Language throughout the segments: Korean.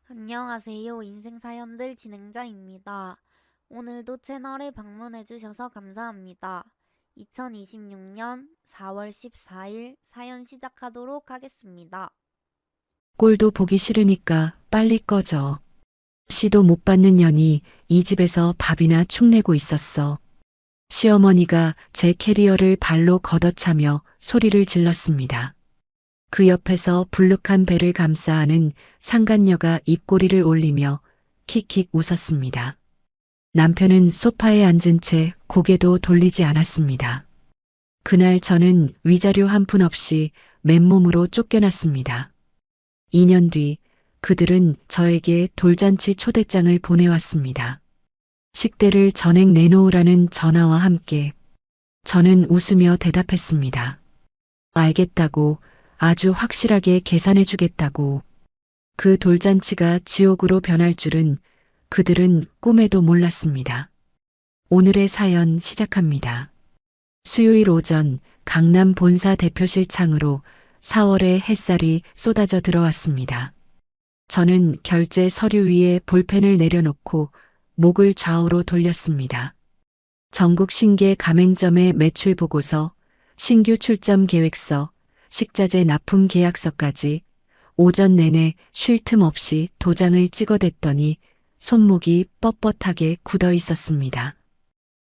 안녕하세요. 인생사연들 진행자입니다. 오늘도 채널에 방문해주셔서 감사합니다. 2026년 4월 14일 사연 시작하도록 하겠습니다. 꼴도 보기 싫으니까 빨리 꺼져. 시도 못 받는 년이 이 집에서 밥이나 축내고 있었어. 시어머니가 제 캐리어를 발로 걷어차며 소리를 질렀습니다. 그 옆에서 불룩한 배를 감싸 안은 상간녀가 입꼬리를 올리며 킥킥 웃었습니다. 남편은 소파에 앉은 채 고개도 돌리지 않았습니다. 그날 저는 위자료 한 푼 없이 맨몸으로 쫓겨났습니다. 2년 뒤 그들은 저에게 돌잔치 초대장을 보내왔습니다. 식대를 전액 내놓으라는 전화와 함께 저는 웃으며 대답했습니다. 알겠다고, 아주 확실하게 계산해 주겠다고. 그 돌잔치가 지옥으로 변할 줄은 그들은 꿈에도 몰랐습니다. 오늘의 사연 시작합니다. 수요일 오전 강남 본사 대표실 창으로 4월의 햇살이 쏟아져 들어왔습니다. 저는 결제 서류 위에 볼펜을 내려놓고 목을 좌우로 돌렸습니다. 전국 신계 가맹점의 매출 보고서, 신규 출점 계획서, 식자재 납품 계약서까지 오전 내내 쉴 틈 없이 도장을 찍어댔더니 손목이 뻣뻣하게 굳어 있었습니다.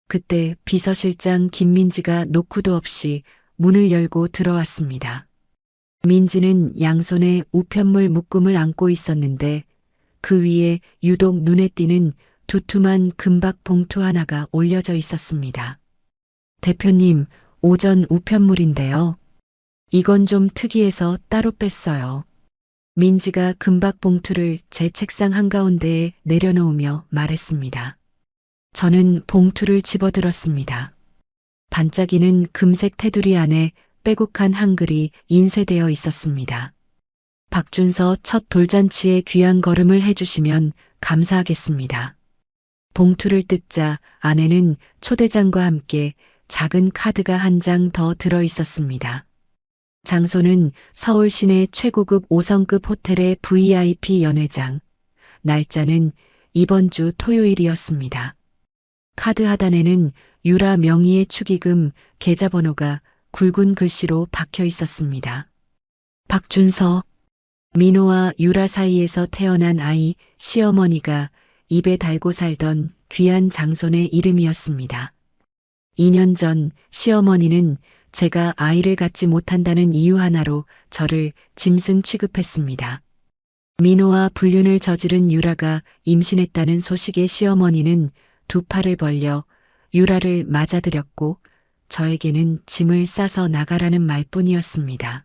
그때 비서실장 김민지가 노크도 없이 문을 열고 들어왔습니다. 민지는 양손에 우편물 묶음을 안고 있었는데 그 위에 유독 눈에 띄는 두툼한 금박 봉투 하나가 올려져 있었습니다. 대표님, 오전 우편물인데요. 이건 좀 특이해서 따로 뺐어요. 민지가 금박 봉투를 제 책상 한가운데에 내려놓으며 말했습니다. 저는 봉투를 집어들었습니다. 반짝이는 금색 테두리 안에 빼곡한 한글이 인쇄되어 있었습니다. 박준서 첫 돌잔치에 귀한 걸음을 해주시면 감사하겠습니다. 봉투를 뜯자 안에는 초대장과 함께 작은 카드가 한 장 더 들어 있었습니다. 장소는 서울 시내 최고급 5성급 호텔의 VIP 연회장. 날짜는 이번 주 토요일이었습니다. 카드 하단에는 유라 명의의 축의금 계좌번호가 굵은 글씨로 박혀 있었습니다. 박준서, 민호와 유라 사이에서 태어난 아이 시어머니가 입에 달고 살던 귀한 장손의 이름이었습니다. 2년 전 시어머니는 제가 아이를 갖지 못한다는 이유 하나로 저를 짐승 취급했습니다. 민호와 불륜을 저지른 유라가 임신했다는 소식에 시어머니는 두 팔을 벌려 유라를 맞아들였고 저에게는 짐을 싸서 나가라는 말뿐이었습니다.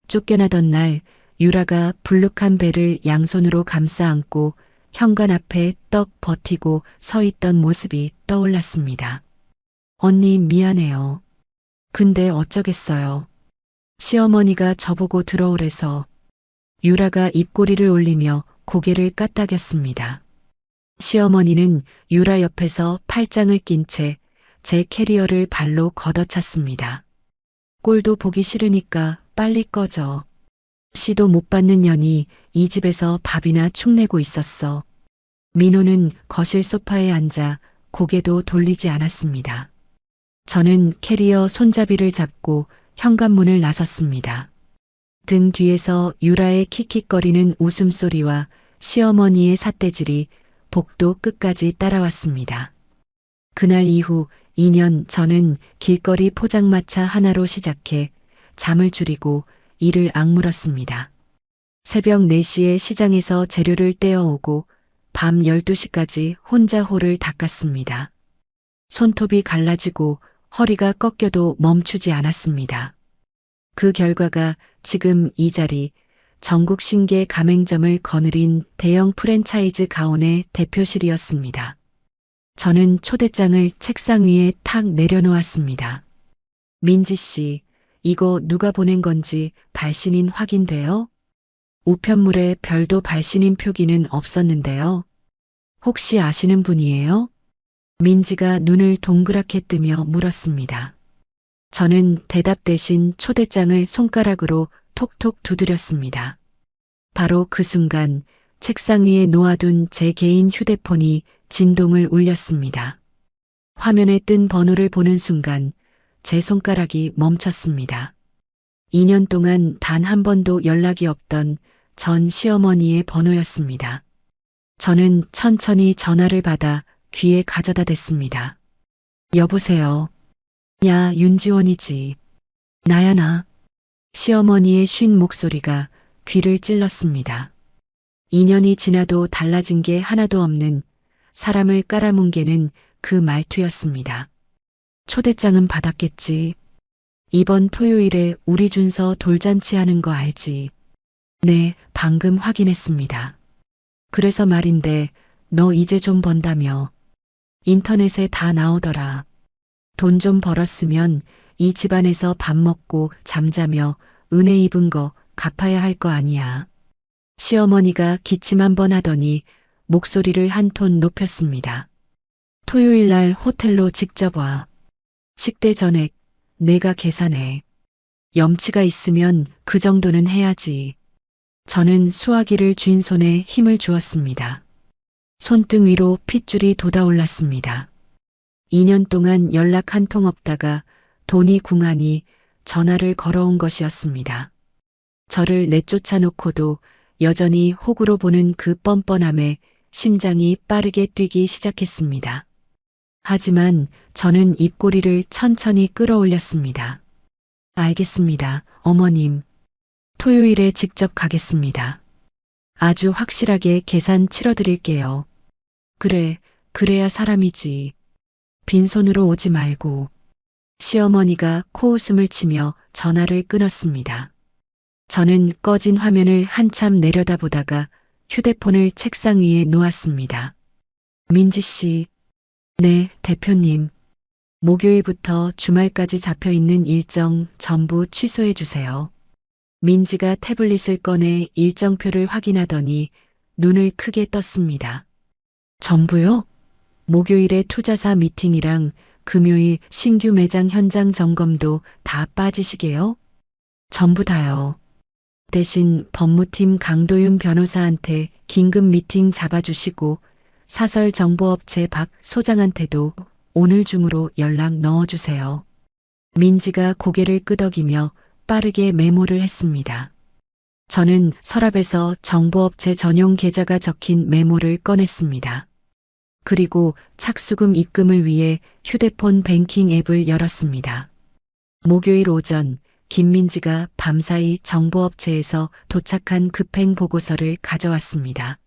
쫓겨나던 날 유라가 불룩한 배를 양손으로 감싸 안고 현관 앞에 떡 버티고 서 있던 모습이 떠올랐습니다. 언니 미안해요. 근데 어쩌겠어요. 시어머니가 저보고 들어오래서. 유라가 입꼬리를 올리며 고개를 까딱였습니다. 시어머니는 유라 옆에서 팔짱을 낀 채 제 캐리어를 발로 걷어찼습니다. 꼴도 보기 싫으니까 빨리 꺼져. 시도 못 받는 년이 이 집에서 밥이나 축내고 있었어. 민호는 거실 소파에 앉아 고개도 돌리지 않았습니다. 저는 캐리어 손잡이를 잡고 현관문을 나섰습니다. 등 뒤에서 유라의 킥킥거리는 웃음소리와 시어머니의 삿대질이 복도 끝까지 따라왔습니다. 그날 이후 2년 저는 길거리 포장마차 하나로 시작해 잠을 줄이고 이를 악물었습니다. 새벽 4시에 시장에서 재료를 떼어오고 밤 12시까지 혼자 홀을 닦았습니다. 손톱이 갈라지고 허리가 꺾여도 멈추지 않았습니다. 그 결과가 지금 이 자리, 전국 신계 가맹점을 거느린 대형 프랜차이즈 가온의 대표실이었습니다. 저는 초대장을 책상 위에 탁 내려놓았습니다. 민지 씨, 이거 누가 보낸 건지 발신인 확인돼요? 우편물에 별도 발신인 표기는 없었는데요. 혹시 아시는 분이에요? 민지가 눈을 동그랗게 뜨며 물었습니다. 저는 대답 대신 초대장을 손가락으로 톡톡 두드렸습니다. 바로 그 순간 책상 위에 놓아둔 제 개인 휴대폰이 진동을 울렸습니다. 화면에 뜬 번호를 보는 순간 제 손가락이 멈췄습니다. 2년 동안 단 한 번도 연락이 없던 전 시어머니의 번호였습니다. 저는 천천히 전화를 받아 귀에 가져다 댔습니다. 여보세요. 야, 윤지원이지. 나야 나. 시어머니의 쉰 목소리가 귀를 찔렀습니다. 2년이 지나도 달라진 게 하나도 없는 사람을 깔아뭉개는 그 말투였습니다. 초대장은 받았겠지. 이번 토요일에 우리 준서 돌잔치 하는 거 알지? 네, 방금 확인했습니다. 그래서 말인데 너 이제 좀 번다며. 인터넷에 다 나오더라. 돈 좀 벌었으면 이 집안에서 밥 먹고 잠자며 은혜 입은 거 갚아야 할 거 아니야. 시어머니가 기침 한 번 하더니 목소리를 한 톤 높였습니다. 토요일 날 호텔로 직접 와. 식대 전액 내가 계산해. 염치가 있으면 그 정도는 해야지. 저는 수화기를 쥔 손에 힘을 주었습니다. 손등 위로 핏줄이 돋아올랐습니다. 2년 동안 연락 한 통 없다가 돈이 궁하니 전화를 걸어온 것이었습니다. 저를 내쫓아 놓고도 여전히 호구로 보는 그 뻔뻔함에 심장이 빠르게 뛰기 시작했습니다. 하지만 저는 입꼬리를 천천히 끌어올렸습니다. 알겠습니다, 어머님. 토요일에 직접 가겠습니다. 아주 확실하게 계산 치러드릴게요. 그래, 그래야 사람이지. 빈손으로 오지 말고. 시어머니가 코웃음을 치며 전화를 끊었습니다. 저는 꺼진 화면을 한참 내려다보다가 휴대폰을 책상 위에 놓았습니다. 민지 씨. 네, 대표님. 목요일부터 주말까지 잡혀 있는 일정 전부 취소해 주세요. 민지가 태블릿을 꺼내 일정표를 확인하더니 눈을 크게 떴습니다. 전부요? 목요일에 투자사 미팅이랑 금요일 신규 매장 현장 점검도 다 빠지시게요? 전부 다요. 대신 법무팀 강도윤 변호사한테 긴급 미팅 잡아주시고 사설 정보업체 박 소장한테도 오늘 중으로 연락 넣어주세요. 민지가 고개를 끄덕이며 빠르게 메모를 했습니다. 저는 서랍에서 정보업체 전용 계좌가 적힌 메모를 꺼냈습니다. 그리고 착수금 입금을 위해 휴대폰 뱅킹 앱을 열었습니다. 목요일 오전 김민지가 밤사이 정보업체에서 도착한 급행 보고서를 가져왔습니다.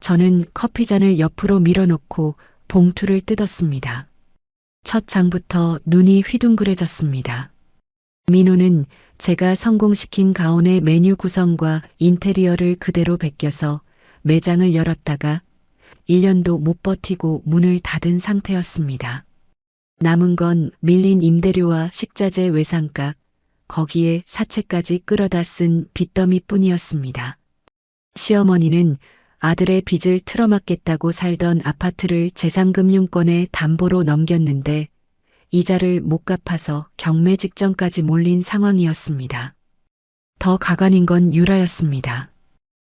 저는 커피잔을 옆으로 밀어놓고 봉투를 뜯었습니다. 첫 장부터 눈이 휘둥그레졌습니다. 민호는 제가 성공시킨 가온의 메뉴 구성과 인테리어를 그대로 베껴서 매장을 열었다가 1년도 못 버티고 문을 닫은 상태였습니다. 남은 건 밀린 임대료와 식자재 외상값, 거기에 사채까지 끌어다 쓴 빚더미뿐이었습니다. 시어머니는 아들의 빚을 틀어막겠다고 살던 아파트를 재산금융권에 담보로 넘겼는데 이자를 못 갚아서 경매 직전까지 몰린 상황이었습니다. 더 가관인 건 유라였습니다.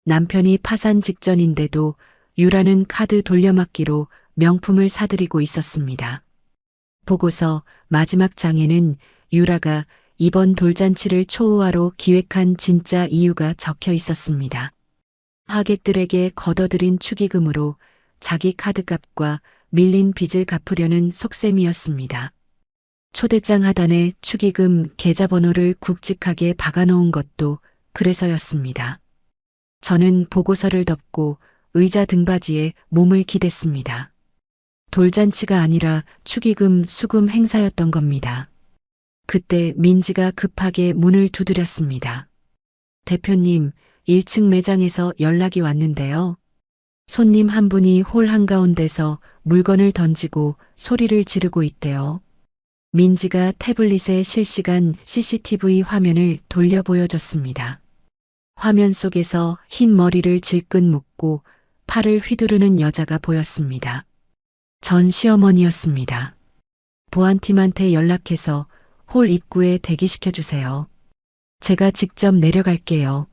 남편이 파산 직전인데도 유라는 카드 돌려막기로 명품을 사들이고 있었습니다. 보고서 마지막 장에는 유라가 이번 돌잔치를 초호화로 기획한 진짜 이유가 적혀 있었습니다. 하객들에게 걷어들인 축의금으로 자기 카드값과 밀린 빚을 갚으려는 속셈이었습니다. 초대장 하단에 축의금 계좌번호를 굵직하게 박아놓은 것도 그래서였습니다. 저는 보고서를 덮고 의자 등받이에 몸을 기댔습니다. 돌잔치가 아니라 축의금 수금 행사였던 겁니다. 그때 민지가 급하게 문을 두드렸습니다. 대표님, 1층 매장에서 연락이 왔는데요. 손님 한 분이 홀 한가운데서 물건을 던지고 소리를 지르고 있대요. 민지가 태블릿에 실시간 CCTV 화면을 돌려 보여줬습니다. 화면 속에서 흰 머리를 질끈 묶고 팔을 휘두르는 여자가 보였습니다. 전 시어머니였습니다. 보안팀한테 연락해서 홀 입구에 대기시켜 주세요. 제가 직접 내려갈게요.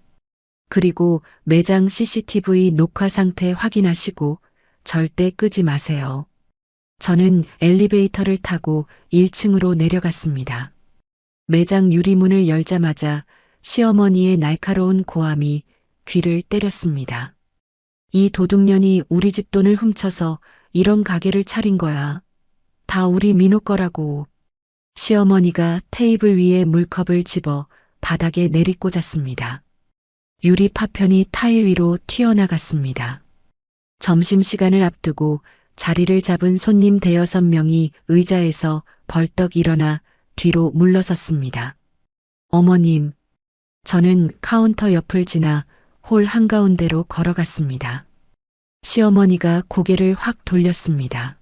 그리고 매장 CCTV 녹화 상태 확인하시고 절대 끄지 마세요. 저는 엘리베이터를 타고 1층으로 내려갔습니다. 매장 유리문을 열자마자 시어머니의 날카로운 고함이 귀를 때렸습니다. 이 도둑년이 우리 집 돈을 훔쳐서 이런 가게를 차린 거야. 다 우리 민호 거라고. 시어머니가 테이블 위에 물컵을 집어 바닥에 내리꽂았습니다. 유리 파편이 타일 위로 튀어나갔습니다. 점심시간을 앞두고 자리를 잡은 손님 대여섯 명이 의자에서 벌떡 일어나 뒤로 물러섰습니다. 어머님, 저는 카운터 옆을 지나 홀 한가운데로 걸어갔습니다. 시어머니가 고개를 확 돌렸습니다.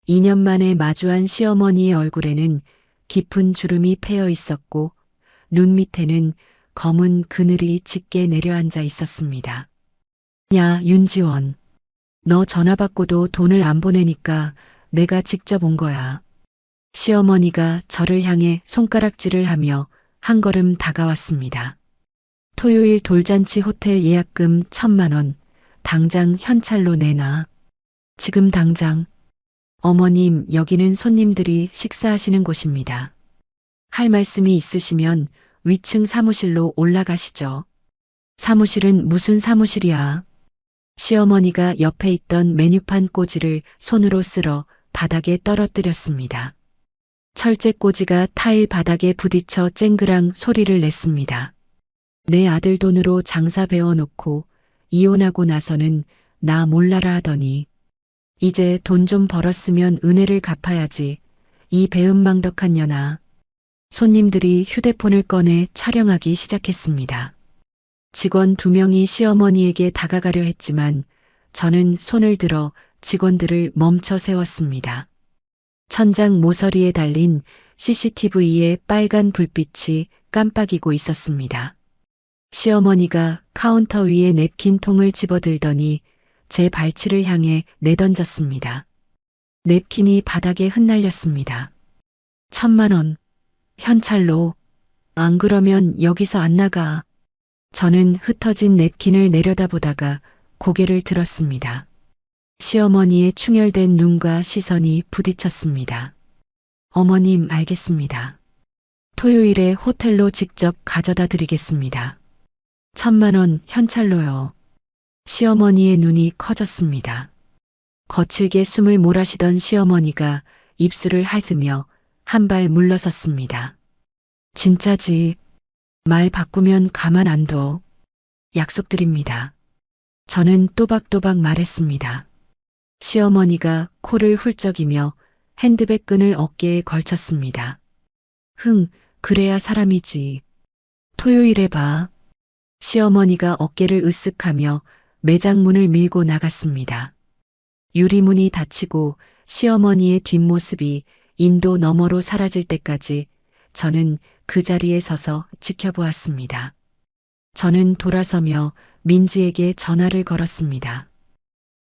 2년 만에 마주한 시어머니의 얼굴에는 깊은 주름이 패여 있었고 눈 밑에는 검은 그늘이 짙게 내려앉아 있었습니다. 야, 윤지원. 너 전화 받고도 돈을 안 보내니까 내가 직접 온 거야. 시어머니가 저를 향해 손가락질을 하며 한 걸음 다가왔습니다. 토요일 돌잔치 호텔 예약금 1,000만 원. 당장 현찰로 내놔. 지금 당장. 어머님, 여기는 손님들이 식사하시는 곳입니다. 할 말씀이 있으시면 위층 사무실로 올라가시죠. 사무실은 무슨 사무실이야? 시어머니가 옆에 있던 메뉴판 꼬지를 손으로 쓸어 바닥에 떨어뜨렸습니다. 철제 꼬지가 타일 바닥에 부딪혀 쨍그랑 소리를 냈습니다. 내 아들 돈으로 장사 배워놓고 이혼하고 나서는 나 몰라라 하더니 이제 돈 좀 벌었으면 은혜를 갚아야지. 이 배은망덕한 년아. 손님들이 휴대폰을 꺼내 촬영하기 시작했습니다. 직원 2명이 시어머니에게 다가가려 했지만 저는 손을 들어 직원들을 멈춰 세웠습니다. 천장 모서리에 달린 CCTV에 빨간 불빛이 깜빡이고 있었습니다. 시어머니가 카운터 위에 냅킨 통을 집어들더니 제 발치를 향해 내던졌습니다. 냅킨이 바닥에 흩날렸습니다. 1,000만 원. 현찰로. 안 그러면 여기서 안 나가. 저는 흩어진 냅킨을 내려다보다가 고개를 들었습니다. 시어머니의 충혈된 눈과 시선이 부딪혔습니다. 어머님, 알겠습니다. 토요일에 호텔로 직접 가져다 드리겠습니다. 1,000만 원 현찰로요. 시어머니의 눈이 커졌습니다. 거칠게 숨을 몰아쉬던 시어머니가 입술을 핥으며 한 발 물러섰습니다. 진짜지. 말 바꾸면 가만 안 둬. 약속드립니다. 저는 또박또박 말했습니다. 시어머니가 코를 훌쩍이며 핸드백 끈을 어깨에 걸쳤습니다. 그래야 사람이지. 토요일에 봐. 시어머니가 어깨를 으쓱하며 매장 문을 밀고 나갔습니다. 유리문이 닫히고 시어머니의 뒷모습이 인도 너머로 사라질 때까지 저는 그 자리에 서서 지켜보았습니다. 저는 돌아서며 민지에게 전화를 걸었습니다.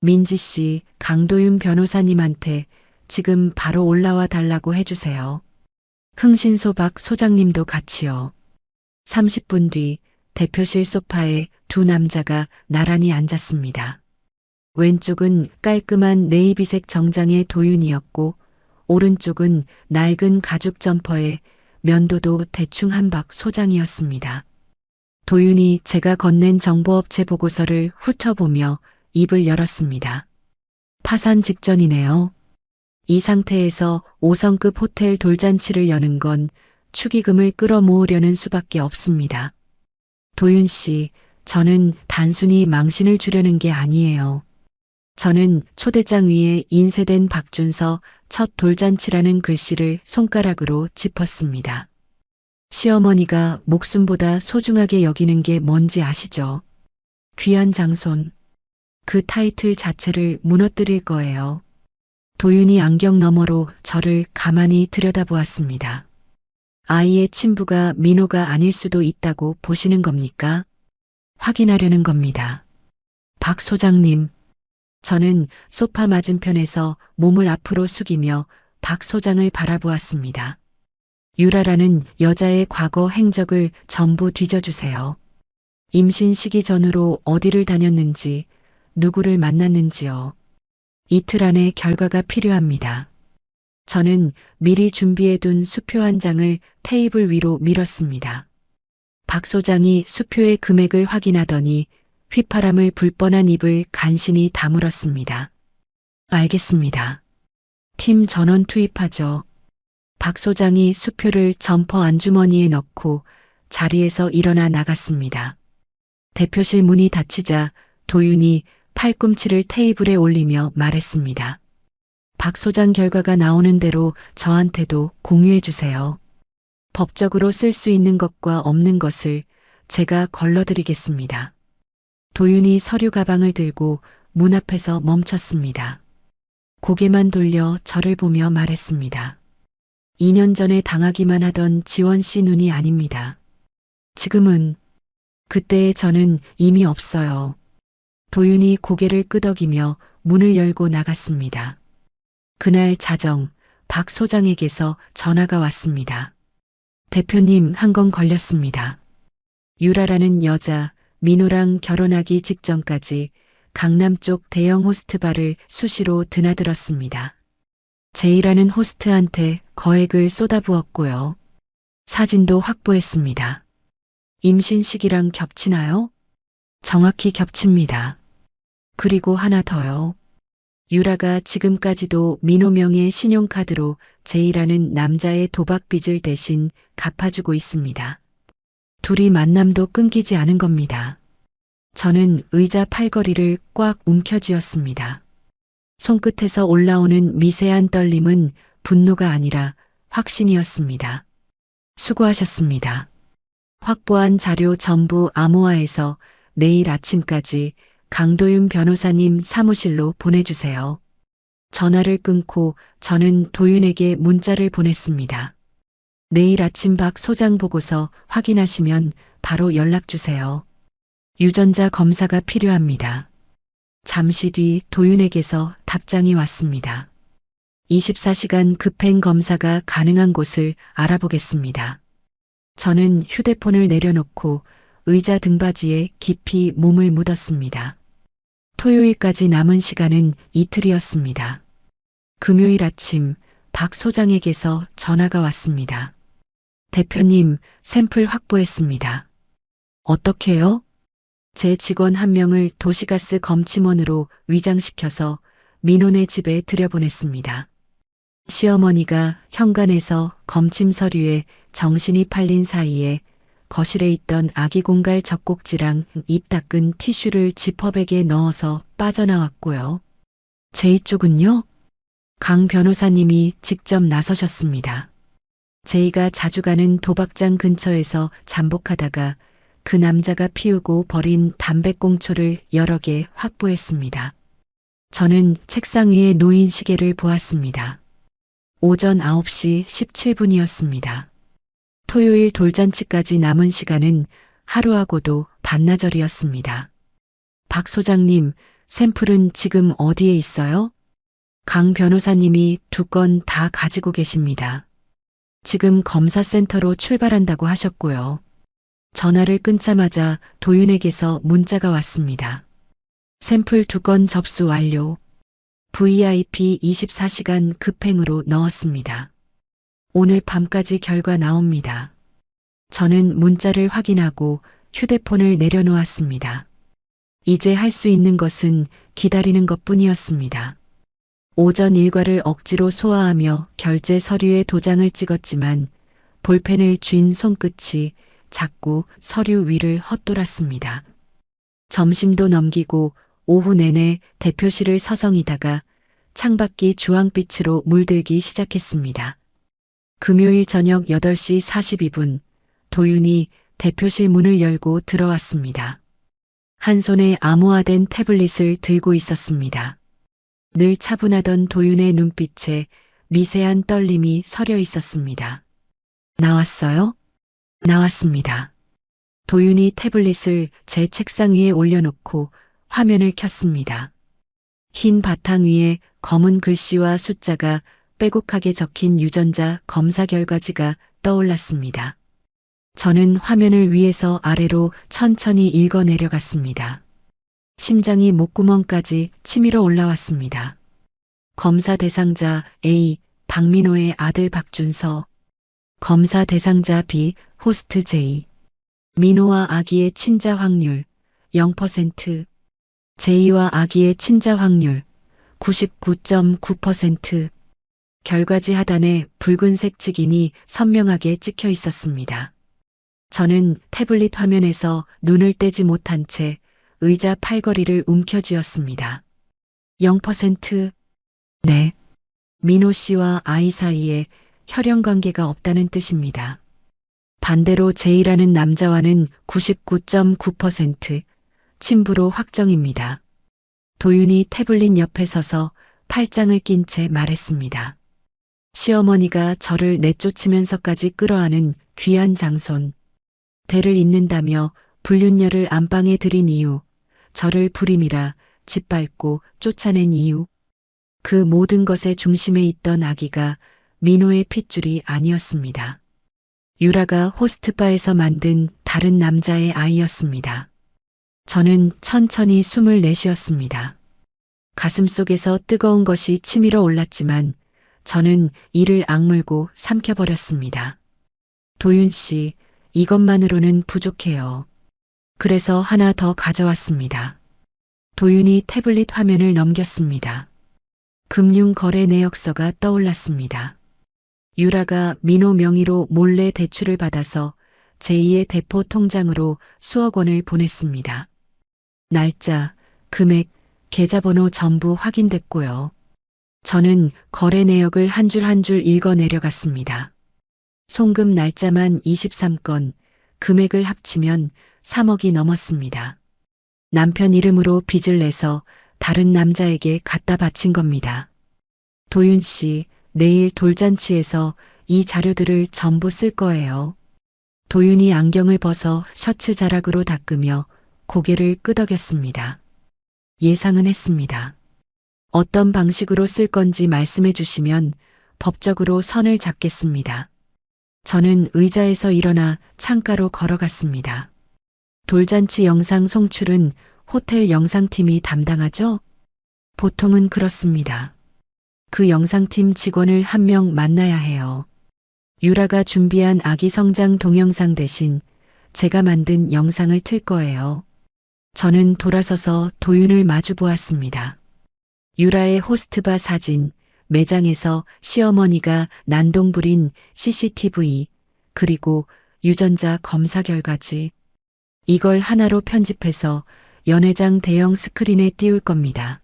민지 씨, 강도윤 변호사님한테 지금 바로 올라와 달라고 해주세요. 흥신소 박 소장님도 같이요. 30분 뒤 대표실 소파에 두 남자가 나란히 앉았습니다. 왼쪽은 깔끔한 네이비색 정장의 도윤이었고 오른쪽은 낡은 가죽 점퍼에 면도도 대충 한 박 소장이었습니다. 도윤이 제가 건넨 정보업체 보고서를 훑어보며 입을 열었습니다. 파산 직전이네요. 이 상태에서 5성급 호텔 돌잔치를 여는 건 축의금을 끌어모으려는 수밖에 없습니다. 도윤 씨, 저는 단순히 망신을 주려는 게 아니에요. 저는 초대장 위에 인쇄된 박준서 첫 돌잔치라는 글씨를 손가락으로 짚었습니다. 시어머니가 목숨보다 소중하게 여기는 게 뭔지 아시죠? 귀한 장손. 그 타이틀 자체를 무너뜨릴 거예요. 도윤이 안경 너머로 저를 가만히 들여다보았습니다. 아이의 친부가 민호가 아닐 수도 있다고 보시는 겁니까? 확인하려는 겁니다. 박 소장님. 저는 소파 맞은편에서 몸을 앞으로 숙이며 박 소장을 바라보았습니다. 유라라는 여자의 과거 행적을 전부 뒤져주세요. 임신 시기 전으로 어디를 다녔는지, 누구를 만났는지요. 이틀 안에 결과가 필요합니다. 저는 미리 준비해둔 수표 한 장을 테이블 위로 밀었습니다. 박 소장이 수표의 금액을 확인하더니 휘파람을 불 뻔한 입을 간신히 다물었습니다. 알겠습니다. 팀 전원 투입하죠. 박 소장이 수표를 점퍼 안주머니에 넣고 자리에서 일어나 나갔습니다. 대표실 문이 닫히자 도윤이 팔꿈치를 테이블에 올리며 말했습니다. 박 소장 결과가 나오는 대로 저한테도 공유해 주세요. 법적으로 쓸 수 있는 것과 없는 것을 제가 걸러드리겠습니다. 도윤이 서류 가방을 들고 문 앞에서 멈췄습니다. 고개만 돌려 저를 보며 말했습니다. 2년 전에 당하기만 하던 지원 씨 눈이 아닙니다. 지금은 그때의 저는 이미 없어요. 도윤이 고개를 끄덕이며 문을 열고 나갔습니다. 그날 자정 박 소장에게서 전화가 왔습니다. 대표님 한 건 걸렸습니다. 유라라는 여자 민호랑 결혼하기 직전까지 강남 쪽 대형 호스트바를 수시로 드나들었습니다. 제이라는 호스트한테 거액을 쏟아부었고요. 사진도 확보했습니다. 임신 시기랑 겹치나요? 정확히 겹칩니다. 그리고 하나 더요. 유라가 지금까지도 민호 명의 신용카드로 제이라는 남자의 도박 빚을 대신 갚아주고 있습니다. 둘이 만남도 끊기지 않은 겁니다. 저는 의자 팔걸이를 꽉 움켜쥐었습니다. 손끝에서 올라오는 미세한 떨림은 분노가 아니라 확신이었습니다. 수고하셨습니다. 확보한 자료 전부 암호화해서 내일 아침까지 강도윤 변호사님 사무실로 보내주세요. 전화를 끊고 저는 도윤에게 문자를 보냈습니다. 내일 아침 박 소장 보고서 확인하시면 바로 연락주세요. 유전자 검사가 필요합니다. 잠시 뒤 도윤에게서 답장이 왔습니다. 24시간 급행 검사가 가능한 곳을 알아보겠습니다. 저는 휴대폰을 내려놓고 의자 등받이에 깊이 몸을 묻었습니다. 토요일까지 남은 시간은 이틀이었습니다. 금요일 아침 박 소장에게서 전화가 왔습니다. 대표님, 샘플 확보했습니다. 어떻게요? 제 직원 한 명을 도시가스 검침원으로 위장시켜서 민호네 집에 들여보냈습니다. 시어머니가 현관에서 검침 서류에 정신이 팔린 사이에 거실에 있던 아기 공갈 젖꼭지랑 입 닦은 티슈를 지퍼백에 넣어서 빠져나왔고요. 제이 쪽은요? 강 변호사님이 직접 나서셨습니다. 제이가 자주 가는 도박장 근처에서 잠복하다가 그 남자가 피우고 버린 담배꽁초를 여러 개 확보했습니다. 저는 책상 위에 놓인 시계를 보았습니다. 오전 9시 17분이었습니다. 토요일 돌잔치까지 남은 시간은 하루하고도 반나절이었습니다. 박 소장님, 샘플은 지금 어디에 있어요? 강 변호사님이 2건 다 가지고 계십니다. 지금 검사센터로 출발한다고 하셨고요. 전화를 끊자마자 도윤에게서 문자가 왔습니다. 샘플 2건 접수 완료. VIP 24시간 급행으로 넣었습니다. 오늘 밤까지 결과 나옵니다. 저는 문자를 확인하고 휴대폰을 내려놓았습니다. 이제 할 수 있는 것은 기다리는 것뿐이었습니다. 오전 일과를 억지로 소화하며 결제 서류에 도장을 찍었지만 볼펜을 쥔 손끝이 자꾸 서류 위를 헛돌았습니다. 점심도 넘기고 오후 내내 대표실을 서성이다가 창밖이 주황빛으로 물들기 시작했습니다. 금요일 저녁 8시 42분 도윤이 대표실 문을 열고 들어왔습니다. 한 손에 암호화된 태블릿을 들고 있었습니다. 늘 차분하던 도윤의 눈빛에 미세한 떨림이 서려 있었습니다. 나왔어요? 나왔습니다. 도윤이 태블릿을 제 책상 위에 올려놓고 화면을 켰습니다. 흰 바탕 위에 검은 글씨와 숫자가 빼곡하게 적힌 유전자 검사 결과지가 떠올랐습니다. 저는 화면을 위에서 아래로 천천히 읽어 내려갔습니다. 심장이 목구멍까지 치밀어 올라왔습니다. 검사 대상자 A. 박민호의 아들 박준서. 검사 대상자 B. 호스트 J. 민호와 아기의 친자 확률 0%. J와 아기의 친자 확률 99.9%. 결과지 하단에 붉은색 직인이 선명하게 찍혀 있었습니다. 저는 태블릿 화면에서 눈을 떼지 못한 채 의자 팔걸이를 움켜쥐었습니다. 0%. 네. 민호 씨와 아이 사이에 혈연 관계가 없다는 뜻입니다. 반대로 J라는 남자와는 99.9% 친부로 확정입니다. 도윤이 태블릿 옆에 서서 팔짱을 낀 채 말했습니다. 시어머니가 저를 내쫓으면서까지 끌어안은 귀한 장손. 대를 잇는다며 불륜녀를 안방에 들인 이유, 저를 불임이라 짓밟고 쫓아낸 이유. 그 모든 것의 중심에 있던 아기가 민호의 핏줄이 아니었습니다. 유라가 호스트바에서 만든 다른 남자의 아이였습니다. 저는 천천히 숨을 내쉬었습니다. 가슴속에서 뜨거운 것이 치밀어 올랐지만 저는 이를 악물고 삼켜버렸습니다. 도윤 씨, 이것만으로는 부족해요. 그래서 하나 더 가져왔습니다. 도윤이 태블릿 화면을 넘겼습니다. 금융거래 내역서가 떠올랐습니다. 유라가 민호 명의로 몰래 대출을 받아서 제2의 대포 통장으로 수억 원을 보냈습니다. 날짜, 금액, 계좌번호 전부 확인됐고요. 저는 거래 내역을 한 줄 한 줄 읽어 내려갔습니다. 송금 날짜만 23건, 금액을 합치면 3억이 넘었습니다. 남편 이름으로 빚을 내서 다른 남자에게 갖다 바친 겁니다. 도윤 씨, 내일 돌잔치에서 이 자료들을 전부 쓸 거예요. 도윤이 안경을 벗어 셔츠 자락으로 닦으며 고개를 끄덕였습니다. 예상은 했습니다. 어떤 방식으로 쓸 건지 말씀해 주시면 법적으로 선을 잡겠습니다. 저는 의자에서 일어나 창가로 걸어갔습니다. 돌잔치 영상 송출은 호텔 영상팀이 담당하죠? 보통은 그렇습니다. 그 영상팀 직원을 한 명 만나야 해요. 유라가 준비한 아기 성장 동영상 대신 제가 만든 영상을 틀 거예요. 저는 돌아서서 도윤을 마주 보았습니다. 유라의 호스트바 사진, 매장에서 시어머니가 난동 부린 CCTV, 그리고 유전자 검사 결과지. 이걸 하나로 편집해서 연회장 대형 스크린에 띄울 겁니다.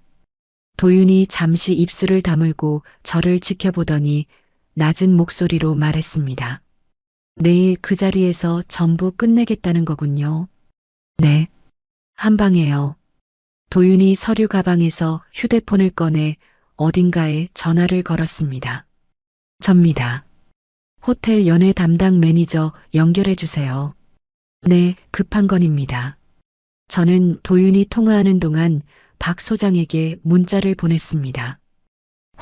도윤이 잠시 입술을 다물고 저를 지켜보더니 낮은 목소리로 말했습니다. 내일 그 자리에서 전부 끝내겠다는 거군요. 네. 한 방에요. 도윤이 서류 가방에서 휴대폰을 꺼내 어딘가에 전화를 걸었습니다. 접니다. 호텔 연애 담당 매니저 연결해 주세요. 네, 급한 건입니다. 저는 도윤이 통화하는 동안 박 소장에게 문자를 보냈습니다.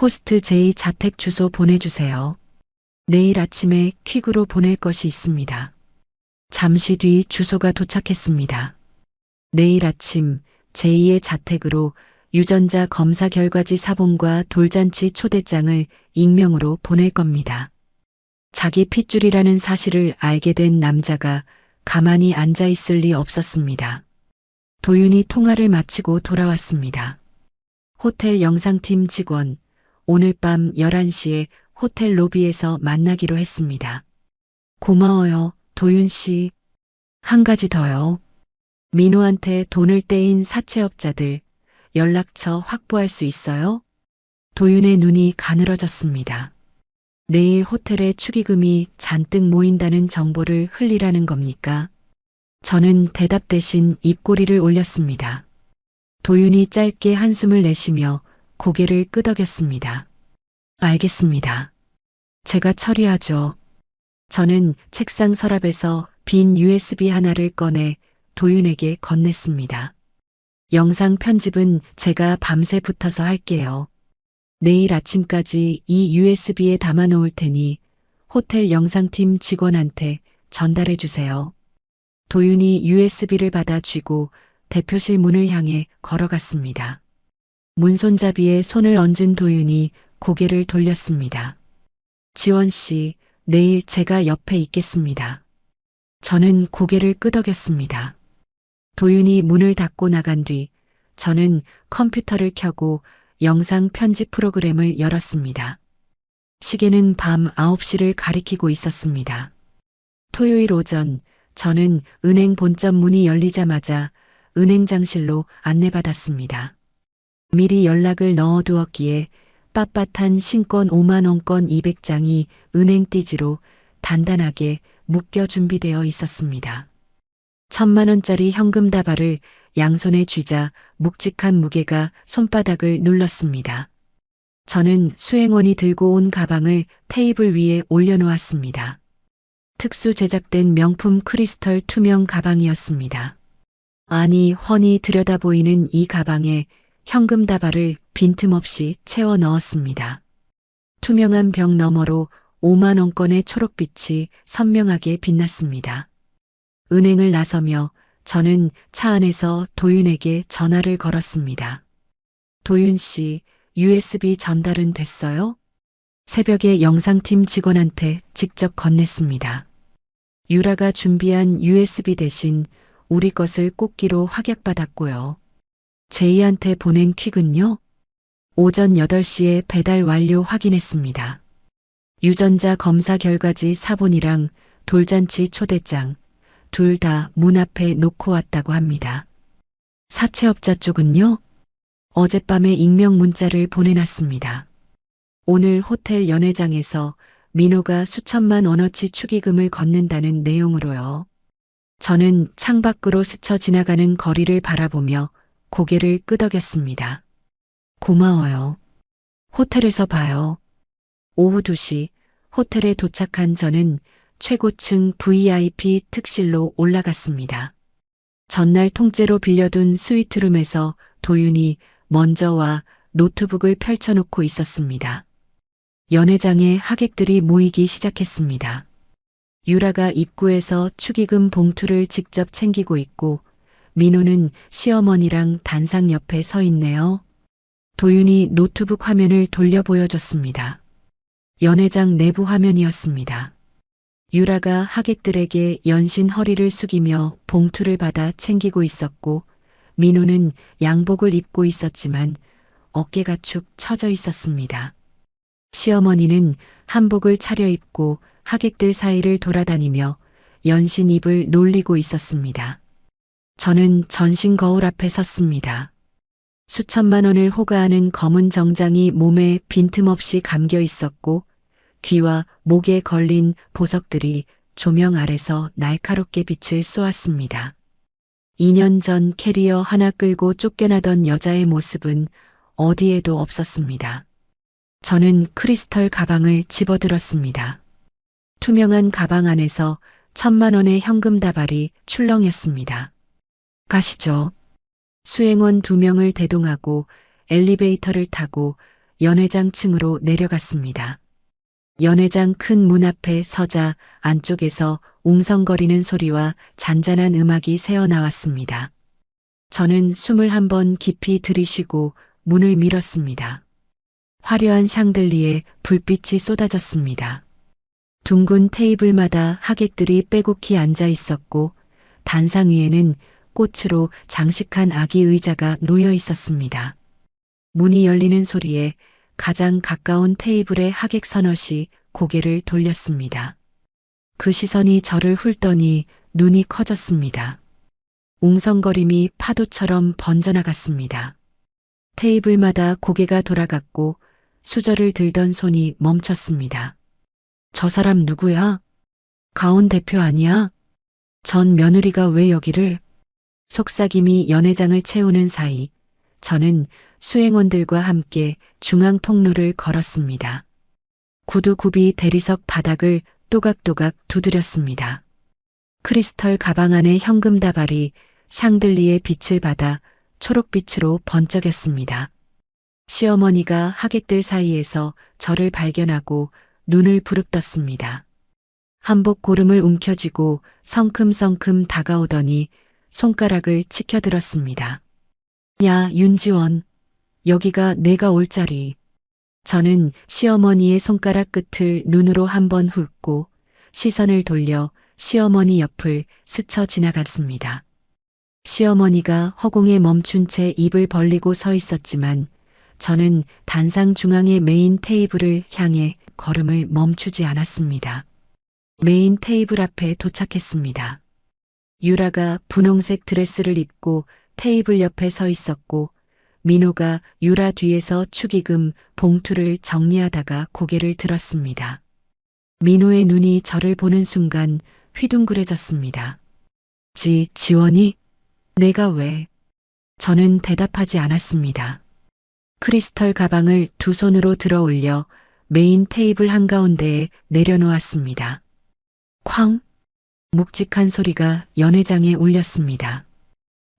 호스트 J 자택 주소 보내주세요. 내일 아침에 퀵으로 보낼 것이 있습니다. 잠시 뒤 주소가 도착했습니다. 내일 아침 제2의 자택으로 유전자 검사 결과지 사본과 돌잔치 초대장을 익명으로 보낼 겁니다. 자기 핏줄이라는 사실을 알게 된 남자가 가만히 앉아 있을 리 없었습니다. 도윤이 통화를 마치고 돌아왔습니다. 호텔 영상팀 직원, 오늘 밤 11시에 호텔 로비에서 만나기로 했습니다. 고마워요, 도윤 씨. 한 가지 더요. 민호한테 돈을 떼인 사채업자들 연락처 확보할 수 있어요? 도윤의 눈이 가늘어졌습니다. 내일 호텔에 축의금이 잔뜩 모인다는 정보를 흘리라는 겁니까? 저는 대답 대신 입꼬리를 올렸습니다. 도윤이 짧게 한숨을 내쉬며 고개를 끄덕였습니다. 알겠습니다. 제가 처리하죠. 저는 책상 서랍에서 빈 USB 하나를 꺼내 도윤에게 건넸습니다. 영상 편집은 제가 밤새 붙어서 할게요. 내일 아침까지 이 USB에 담아 놓을 테니 호텔 영상팀 직원한테 전달해 주세요. 도윤이 USB를 받아 쥐고 대표실 문을 향해 걸어갔습니다. 문손잡이에 손을 얹은 도윤이 고개를 돌렸습니다. 지원 씨, 내일 제가 옆에 있겠습니다. 저는 고개를 끄덕였습니다. 도윤이 문을 닫고 나간 뒤 저는 컴퓨터를 켜고 영상 편집 프로그램을 열었습니다. 시계는 밤 9시를 가리키고 있었습니다. 토요일 오전 저는 은행 본점 문이 열리자마자 은행장실로 안내받았습니다. 미리 연락을 넣어두었기에 빳빳한 신권 5만원권 200장이 은행 띠지로 단단하게 묶여 준비되어 있었습니다. 1,000만원짜리 현금 다발을 양손에 쥐자 묵직한 무게가 손바닥을 눌렀습니다. 저는 수행원이 들고 온 가방을 테이블 위에 올려놓았습니다. 특수 제작된 명품 크리스털 투명 가방이었습니다. 아니, 훤히 들여다보이는 이 가방에 현금 다발을 빈틈없이 채워 넣었습니다. 투명한 벽 너머로 5만원권의 초록빛이 선명하게 빛났습니다. 은행을 나서며 저는 차 안에서 도윤에게 전화를 걸었습니다. 도윤 씨, USB 전달은 됐어요? 새벽에 영상팀 직원한테 직접 건넸습니다. 유라가 준비한 USB 대신 우리 것을 꼭기로 확약받았고요. 제이한테 보낸 퀵은요? 오전 8시에 배달 완료 확인했습니다. 유전자 검사 결과지 사본이랑 돌잔치 초대장 둘 다 문 앞에 놓고 왔다고 합니다. 사채업자 쪽은요? 어젯밤에 익명 문자를 보내놨습니다. 오늘 호텔 연회장에서 민호가 수천만 원어치 축의금을 걷는다는 내용으로요. 저는 창밖으로 스쳐 지나가는 거리를 바라보며 고개를 끄덕였습니다. 고마워요. 호텔에서 봐요. 오후 2시 호텔에 도착한 저는 최고층 VIP 특실로 올라갔습니다. 전날 통째로 빌려둔 스위트룸에서 도윤이 먼저 와 노트북을 펼쳐놓고 있었습니다. 연회장에 하객들이 모이기 시작했습니다. 유라가 입구에서 축의금 봉투를 직접 챙기고 있고 민호는 시어머니랑 단상 옆에 서 있네요. 도윤이 노트북 화면을 돌려 보여줬습니다. 연회장 내부 화면이었습니다. 유라가 하객들에게 연신 허리를 숙이며 봉투를 받아 챙기고 있었고 민호는 양복을 입고 있었지만 어깨가 축 처져 있었습니다. 시어머니는 한복을 차려입고 하객들 사이를 돌아다니며 연신 입을 놀리고 있었습니다. 저는 전신 거울 앞에 섰습니다. 수천만 원을 호가하는 검은 정장이 몸에 빈틈없이 감겨 있었고 귀와 목에 걸린 보석들이 조명 아래서 날카롭게 빛을 쏘았습니다. 2년 전 캐리어 하나 끌고 쫓겨나던 여자의 모습은 어디에도 없었습니다. 저는 크리스털 가방을 집어들었습니다. 투명한 가방 안에서 1,000만 원의 현금 다발이 출렁였습니다. 가시죠. 수행원 2명을 대동하고 엘리베이터를 타고 연회장 층으로 내려갔습니다. 연회장 큰 문 앞에 서자 안쪽에서 웅성거리는 소리와 잔잔한 음악이 새어나왔습니다. 저는 숨을 한번 깊이 들이쉬고 문을 밀었습니다. 화려한 샹들리에 불빛이 쏟아졌습니다. 둥근 테이블마다 하객들이 빼곡히 앉아 있었고 단상 위에는 꽃으로 장식한 아기 의자가 놓여 있었습니다. 문이 열리는 소리에 가장 가까운 테이블의 하객 서너시 고개를 돌렸습니다. 그 시선이 저를 훑더니 눈이 커졌습니다. 웅성거림이 파도처럼 번져나갔습니다. 테이블마다 고개가 돌아갔고 수저를 들던 손이 멈췄습니다. 저 사람 누구야? 가온 대표 아니야? 전 며느리가 왜 여기를? 속삭임이 연회장을 채우는 사이 저는 수행원들과 함께 중앙 통로를 걸었습니다. 구두굽이 대리석 바닥을 또각또각 두드렸습니다. 크리스털 가방 안에 현금 다발이 샹들리에 빛을 받아 초록빛으로 번쩍였습니다. 시어머니가 하객들 사이에서 저를 발견하고 눈을 부릅떴습니다. 한복 고름을 움켜쥐고 성큼성큼 다가오더니 손가락을 치켜들었습니다. 야, 윤지원. 여기가 내가 올 자리. 저는 시어머니의 손가락 끝을 눈으로 한번 훑고 시선을 돌려 시어머니 옆을 스쳐 지나갔습니다. 시어머니가 허공에 멈춘 채 입을 벌리고 서 있었지만 저는 단상 중앙의 메인 테이블을 향해 걸음을 멈추지 않았습니다. 메인 테이블 앞에 도착했습니다. 유라가 분홍색 드레스를 입고 테이블 옆에 서 있었고 민호가 유라 뒤에서 축의금 봉투를 정리하다가 고개를 들었습니다. 민호의 눈이 저를 보는 순간 휘둥그레졌습니다. 지원이? 내가 왜? 저는 대답하지 않았습니다. 크리스털 가방을 두 손으로 들어 올려 메인 테이블 한가운데에 내려놓았습니다. 쾅! 묵직한 소리가 연회장에 울렸습니다.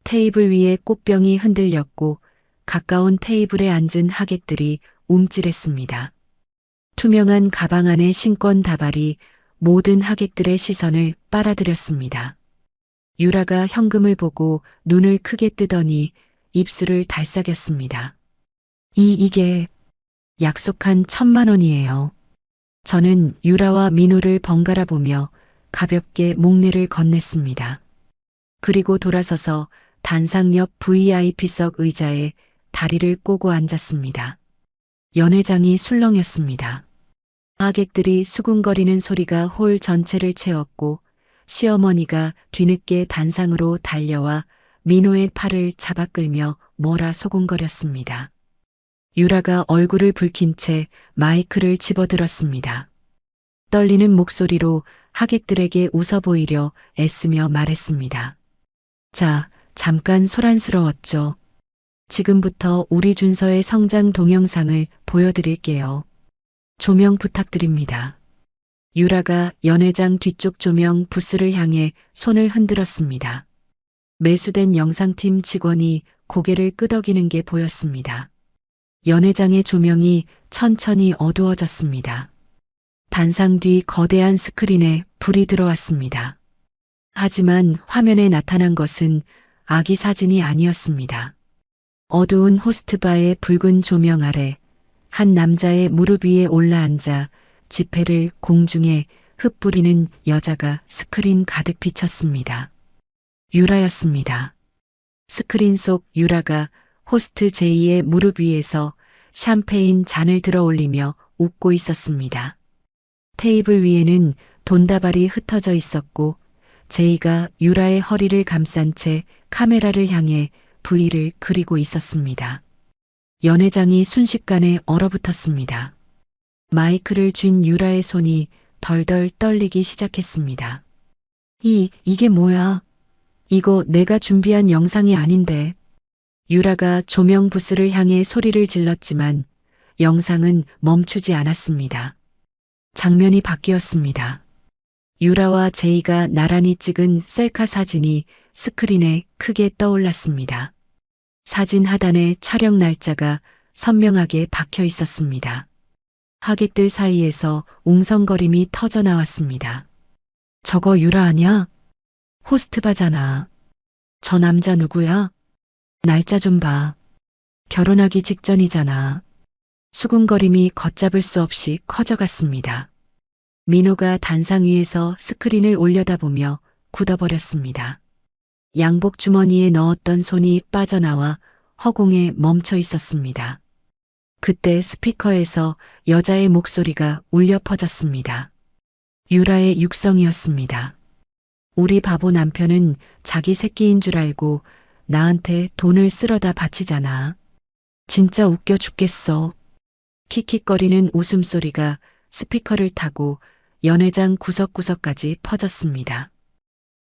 테이블 위에 꽃병이 흔들렸고 가까운 테이블에 앉은 하객들이 움찔했습니다. 투명한 가방 안의 신권 다발이 모든 하객들의 시선을 빨아들였습니다. 유라가 현금을 보고 눈을 크게 뜨더니 입술을 달싹였습니다. 이게 약속한 1,000만 원이에요. 저는 유라와 민호를 번갈아 보며 가볍게 목례를 건넸습니다. 그리고 돌아서서 단상 옆 VIP석 의자에 다리를 꼬고 앉았습니다. 연회장이 술렁였습니다. 하객들이 수군거리는 소리가 홀 전체를 채웠고 시어머니가 뒤늦게 단상으로 달려와 민호의 팔을 잡아 끌며 뭐라 소곤거렸습니다. 유라가 얼굴을 붉힌 채 마이크를 집어들었습니다. 떨리는 목소리로 하객들에게 웃어 보이려 애쓰며 말했습니다. 자, 잠깐 소란스러웠죠. 지금부터 우리 준서의 성장 동영상을 보여드릴게요. 조명 부탁드립니다. 유라가 연회장 뒤쪽 조명 부스를 향해 손을 흔들었습니다. 매수된 영상팀 직원이 고개를 끄덕이는 게 보였습니다. 연회장의 조명이 천천히 어두워졌습니다. 단상 뒤 거대한 스크린에 불이 들어왔습니다. 하지만 화면에 나타난 것은 아기 사진이 아니었습니다. 어두운 호스트바의 붉은 조명 아래 한 남자의 무릎 위에 올라앉아 지폐를 공중에 흩뿌리는 여자가 스크린 가득 비쳤습니다. 유라였습니다. 스크린 속 유라가 호스트 제이의 무릎 위에서 샴페인 잔을 들어 올리며 웃고 있었습니다. 테이블 위에는 돈다발이 흩어져 있었고 제이가 유라의 허리를 감싼 채 카메라를 향해 V를 그리고 있었습니다. 연회장이 순식간에 얼어붙었습니다. 마이크를 쥔 유라의 손이 덜덜 떨리기 시작했습니다. 이게 뭐야? 이거 내가 준비한 영상이 아닌데. 유라가 조명 부스를 향해 소리를 질렀지만 영상은 멈추지 않았습니다. 장면이 바뀌었습니다. 유라와 제이가 나란히 찍은 셀카 사진이 스크린에 크게 떠올랐습니다. 사진 하단에 촬영 날짜가 선명하게 박혀 있었습니다. 하객들 사이에서 웅성거림이 터져 나왔습니다. 저거 유라 아냐? 호스트바잖아. 저 남자 누구야? 날짜 좀 봐. 결혼하기 직전이잖아. 수군거림이 걷잡을 수 없이 커져갔습니다. 민호가 단상 위에서 스크린을 올려다보며 굳어버렸습니다. 양복 주머니에 넣었던 손이 빠져나와 허공에 멈춰 있었습니다. 그때 스피커에서 여자의 목소리가 울려 퍼졌습니다. 유라의 육성이었습니다. 우리 바보 남편은 자기 새끼인 줄 알고 나한테 돈을 쓸어다 바치잖아. 진짜 웃겨 죽겠어. 킥킥거리는 웃음소리가 스피커를 타고 연회장 구석구석까지 퍼졌습니다.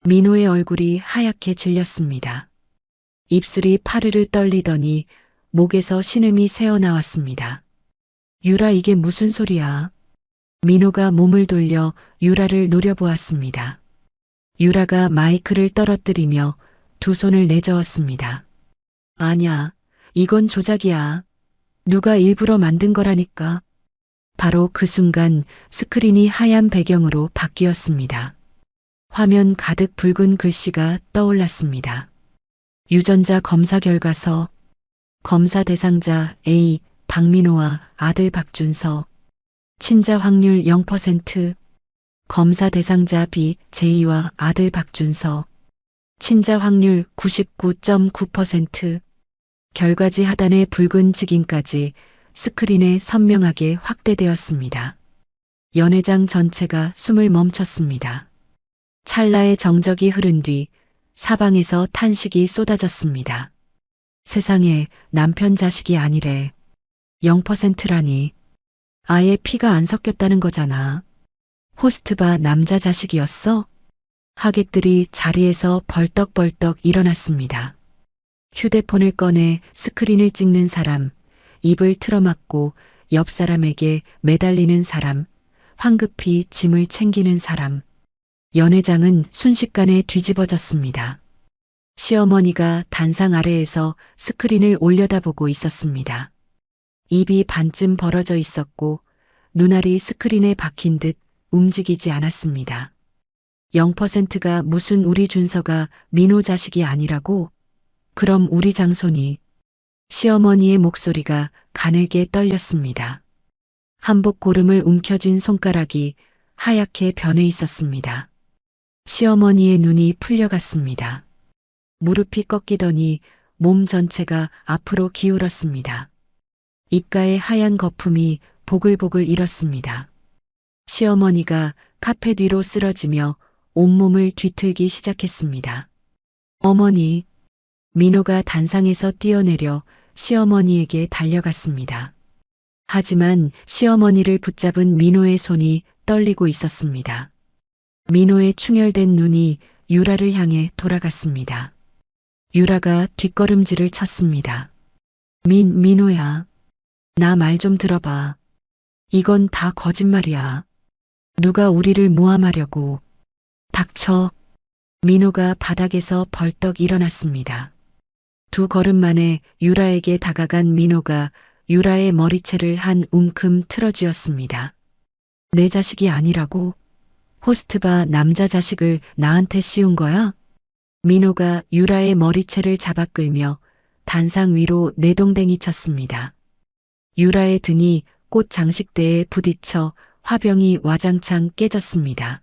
민호의 얼굴이 하얗게 질렸습니다. 입술이 파르르 떨리더니 목에서 신음이 새어나왔습니다. 유라 이게 무슨 소리야? 민호가 몸을 돌려 유라를 노려보았습니다. 유라가 마이크를 떨어뜨리며 두 손을 내저었습니다. 아냐, 이건 조작이야. 누가 일부러 만든 거라니까. 바로 그 순간 스크린이 하얀 배경으로 바뀌었습니다. 화면 가득 붉은 글씨가 떠올랐습니다. 유전자 검사 결과서, 검사 대상자 A, 박민호와 아들 박준서, 친자 확률 0%, 검사 대상자 B, 제이와 아들 박준서, 친자 확률 99.9%, 결과지 하단의 붉은 직인까지 스크린에 선명하게 확대되었습니다. 연회장 전체가 숨을 멈췄습니다. 찰나의 정적이 흐른 뒤 사방에서 탄식이 쏟아졌습니다. 세상에 남편 자식이 아니래. 0%라니. 아예 피가 안 섞였다는 거잖아. 호스트바 남자 자식이었어? 하객들이 자리에서 벌떡벌떡 일어났습니다. 휴대폰을 꺼내 스크린을 찍는 사람, 입을 틀어막고 옆 사람에게 매달리는 사람, 황급히 짐을 챙기는 사람. 연회장은 순식간에 뒤집어졌습니다. 시어머니가 단상 아래에서 스크린을 올려다보고 있었습니다. 입이 반쯤 벌어져 있었고 눈알이 스크린에 박힌 듯 움직이지 않았습니다. 0%가 무슨 우리 준서가 민호 자식이 아니라고? 그럼 우리 장손이. 시어머니의 목소리가 가늘게 떨렸습니다. 한복 고름을 움켜쥔 손가락이 하얗게 변해 있었습니다. 시어머니의 눈이 풀려갔습니다. 무릎이 꺾이더니 몸 전체가 앞으로 기울었습니다. 입가에 하얀 거품이 보글보글 일었습니다. 시어머니가 카펫 위로 쓰러지며 온몸을 뒤틀기 시작했습니다. 어머니, 민호가 단상에서 뛰어내려 시어머니에게 달려갔습니다. 하지만 시어머니를 붙잡은 민호의 손이 떨리고 있었습니다. 민호의 충혈된 눈이 유라를 향해 돌아갔습니다. 유라가 뒷걸음질을 쳤습니다. 민호야. 나 말 좀 들어봐. 이건 다 거짓말이야. 누가 우리를 모함하려고. 닥쳐. 민호가 바닥에서 벌떡 일어났습니다. 두 걸음 만에 유라에게 다가간 민호가 유라의 머리채를 한 움큼 틀어쥐었습니다. 내 자식이 아니라고? 호스트바 남자 자식을 나한테 씌운 거야? 민호가 유라의 머리채를 잡아 끌며 단상 위로 내동댕이 쳤습니다. 유라의 등이 꽃 장식대에 부딪혀 화병이 와장창 깨졌습니다.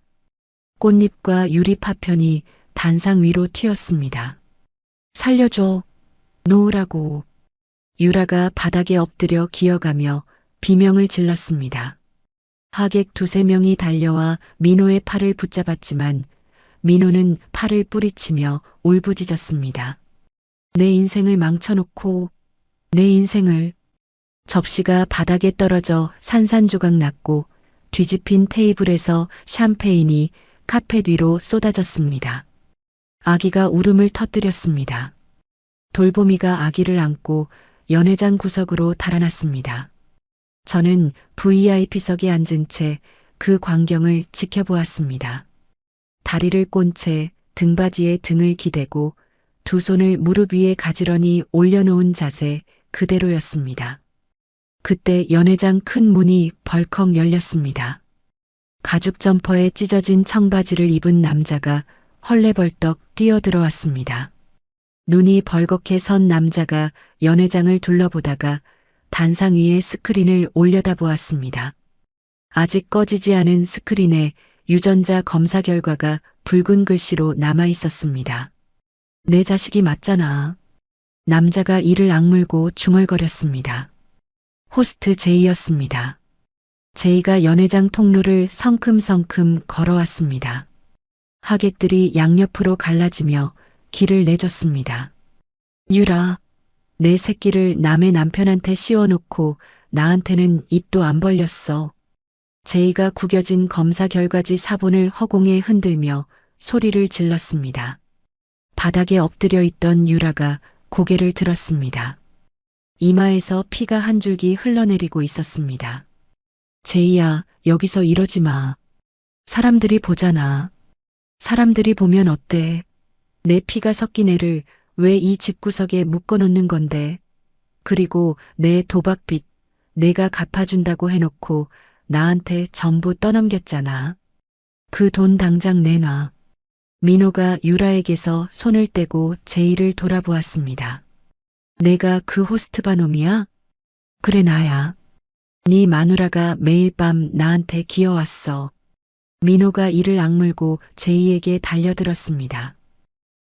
꽃잎과 유리 파편이 단상 위로 튀었습니다. 살려줘. 놓으라고. 유라가 바닥에 엎드려 기어가며 비명을 질렀습니다. 하객 두세 명이 달려와 민호의 팔을 붙잡았지만 민호는 팔을 뿌리치며 울부짖었습니다. 내 인생을 망쳐놓고 내 인생을. 접시가 바닥에 떨어져 산산조각 났고 뒤집힌 테이블에서 샴페인이 카펫 위로 쏟아졌습니다. 아기가 울음을 터뜨렸습니다. 돌보미가 아기를 안고 연회장 구석으로 달아났습니다. 저는 VIP석에 앉은 채 그 광경을 지켜보았습니다. 다리를 꼰 채 등받이에 등을 기대고 두 손을 무릎 위에 가지런히 올려놓은 자세 그대로였습니다. 그때 연회장 큰 문이 벌컥 열렸습니다. 가죽 점퍼에 찢어진 청바지를 입은 남자가 헐레벌떡 뛰어들어왔습니다. 눈이 벌겋게 선 남자가 연회장을 둘러보다가 단상 위에 스크린을 올려다보았습니다. 아직 꺼지지 않은 스크린에 유전자 검사 결과가 붉은 글씨로 남아 있었습니다. 내 자식이 맞잖아. 남자가 이를 악물고 중얼거렸습니다. 호스트 제이였습니다. 제이가 연회장 통로를 성큼성큼 걸어왔습니다. 하객들이 양옆으로 갈라지며 길을 내줬습니다. 유라, 내 새끼를 남의 남편한테 씌워놓고 나한테는 입도 안 벌렸어. 제이가 구겨진 검사 결과지 사본을 허공에 흔들며 소리를 질렀습니다. 바닥에 엎드려 있던 유라가 고개를 들었습니다. 이마에서 피가 한 줄기 흘러내리고 있었습니다. 제이야, 여기서 이러지 마. 사람들이 보잖아. 사람들이 보면 어때? 내 피가 섞인 애를 왜 이 집구석에 묶어놓는 건데? 그리고 내 도박빚 내가 갚아준다고 해놓고 나한테 전부 떠넘겼잖아. 그 돈 당장 내놔. 민호가 유라에게서 손을 떼고 제이를 돌아보았습니다. 내가 그 호스트바 놈이야? 그래 나야. 네 마누라가 매일 밤 나한테 기어왔어. 민호가 이를 악물고 제이에게 달려들었습니다.